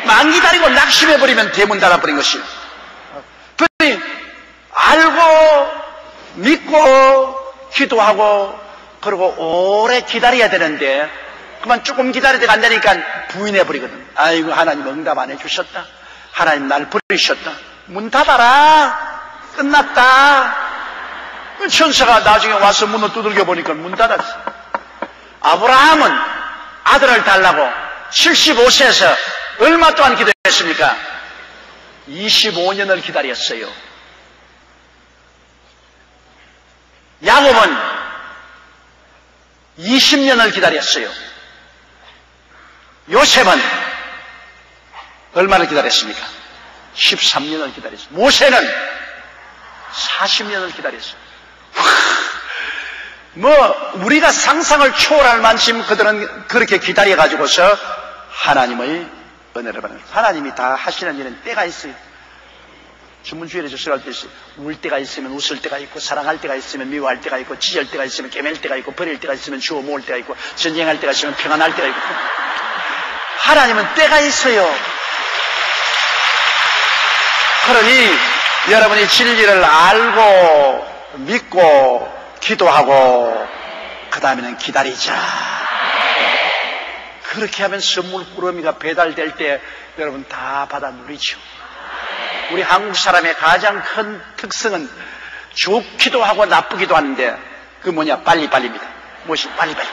안 기다리고 낙심해버리면 대문 닫아버린 것이에요. 그러니 알고 믿고 기도하고 그리고 오래 기다려야 되는데 그만 조금 기다리다가 안 되니까 부인해버리거든. 아이고, 하나님 응답 안 해주셨다. 하나님 날 버리셨다. 문 닫아라. 끝났다. 천사가 나중에 와서 문을 두들겨 보니까 문 닫았어. 아브라함은 아들을 달라고 75세에서 얼마 동안 기도했습니까? 25년을 기다렸어요. 야곱은 20년을 기다렸어요. 요셉은 얼마를 기다렸습니까? 13년을 기다렸어요. 모세는 40년을 기다렸어요. 우리가 상상을 초월할 만큼 그들은 그렇게 기다려가지고서 하나님의 은혜를 받는 거예요. 하나님이 다 하시는 일은 때가 있어요. 주문주의를 주술할 때 있어요. 울 때가 있으면 웃을 때가 있고, 사랑할 때가 있으면 미워할 때가 있고, 찢을 때가 있으면 깨맬 때가 있고, 버릴 때가 있으면 주워 모을 때가 있고, 전쟁할 때가 있으면 평안할 때가 있고. 하나님은 때가 있어요. 그러니 여러분이 진리를 알고 믿고 기도하고 그 다음에는 기다리자. 그렇게 하면 선물 꾸러미가 배달될 때 여러분 다 받아 누리죠. 우리 한국 사람의 가장 큰 특성은 좋기도 하고 나쁘기도 하는데 그 뭐냐? 빨리빨리입니다. 무엇이? 빨리빨리.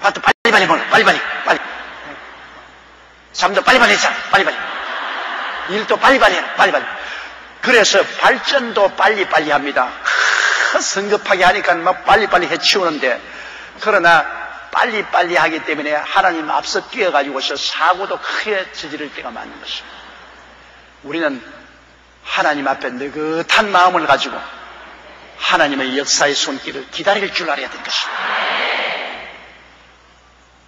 밥도 빨리빨리 먹어. 빨리빨리. 잠도 빨리빨리 했잖아. 빨리빨리. 일도 빨리빨리 해라. 빨리빨리. 그래서 발전도 빨리빨리 합니다. 성급하게 하니까 막 빨리빨리 해치우는데, 그러나 빨리빨리 하기 때문에 하나님 앞서 뛰어가지고서 사고도 크게 저지를 때가 많은 것입니다. 우리는 하나님 앞에 느긋한 마음을 가지고 하나님의 역사의 손길을 기다릴 줄 알아야 될 것입니다.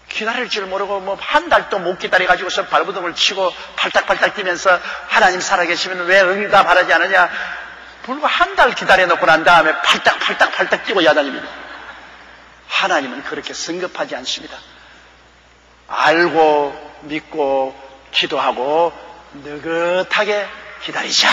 기다릴 줄 모르고 한 달도 못 기다려가지고서 발버둥을 치고 팔딱팔딱 뛰면서 하나님 살아계시면 왜 응답하지 않느냐? 불과 한 달 기다려놓고 난 다음에 팔딱 뛰고 야단입니다. 하나님은 그렇게 성급하지 않습니다. 알고 믿고 기도하고 느긋하게 기다리자.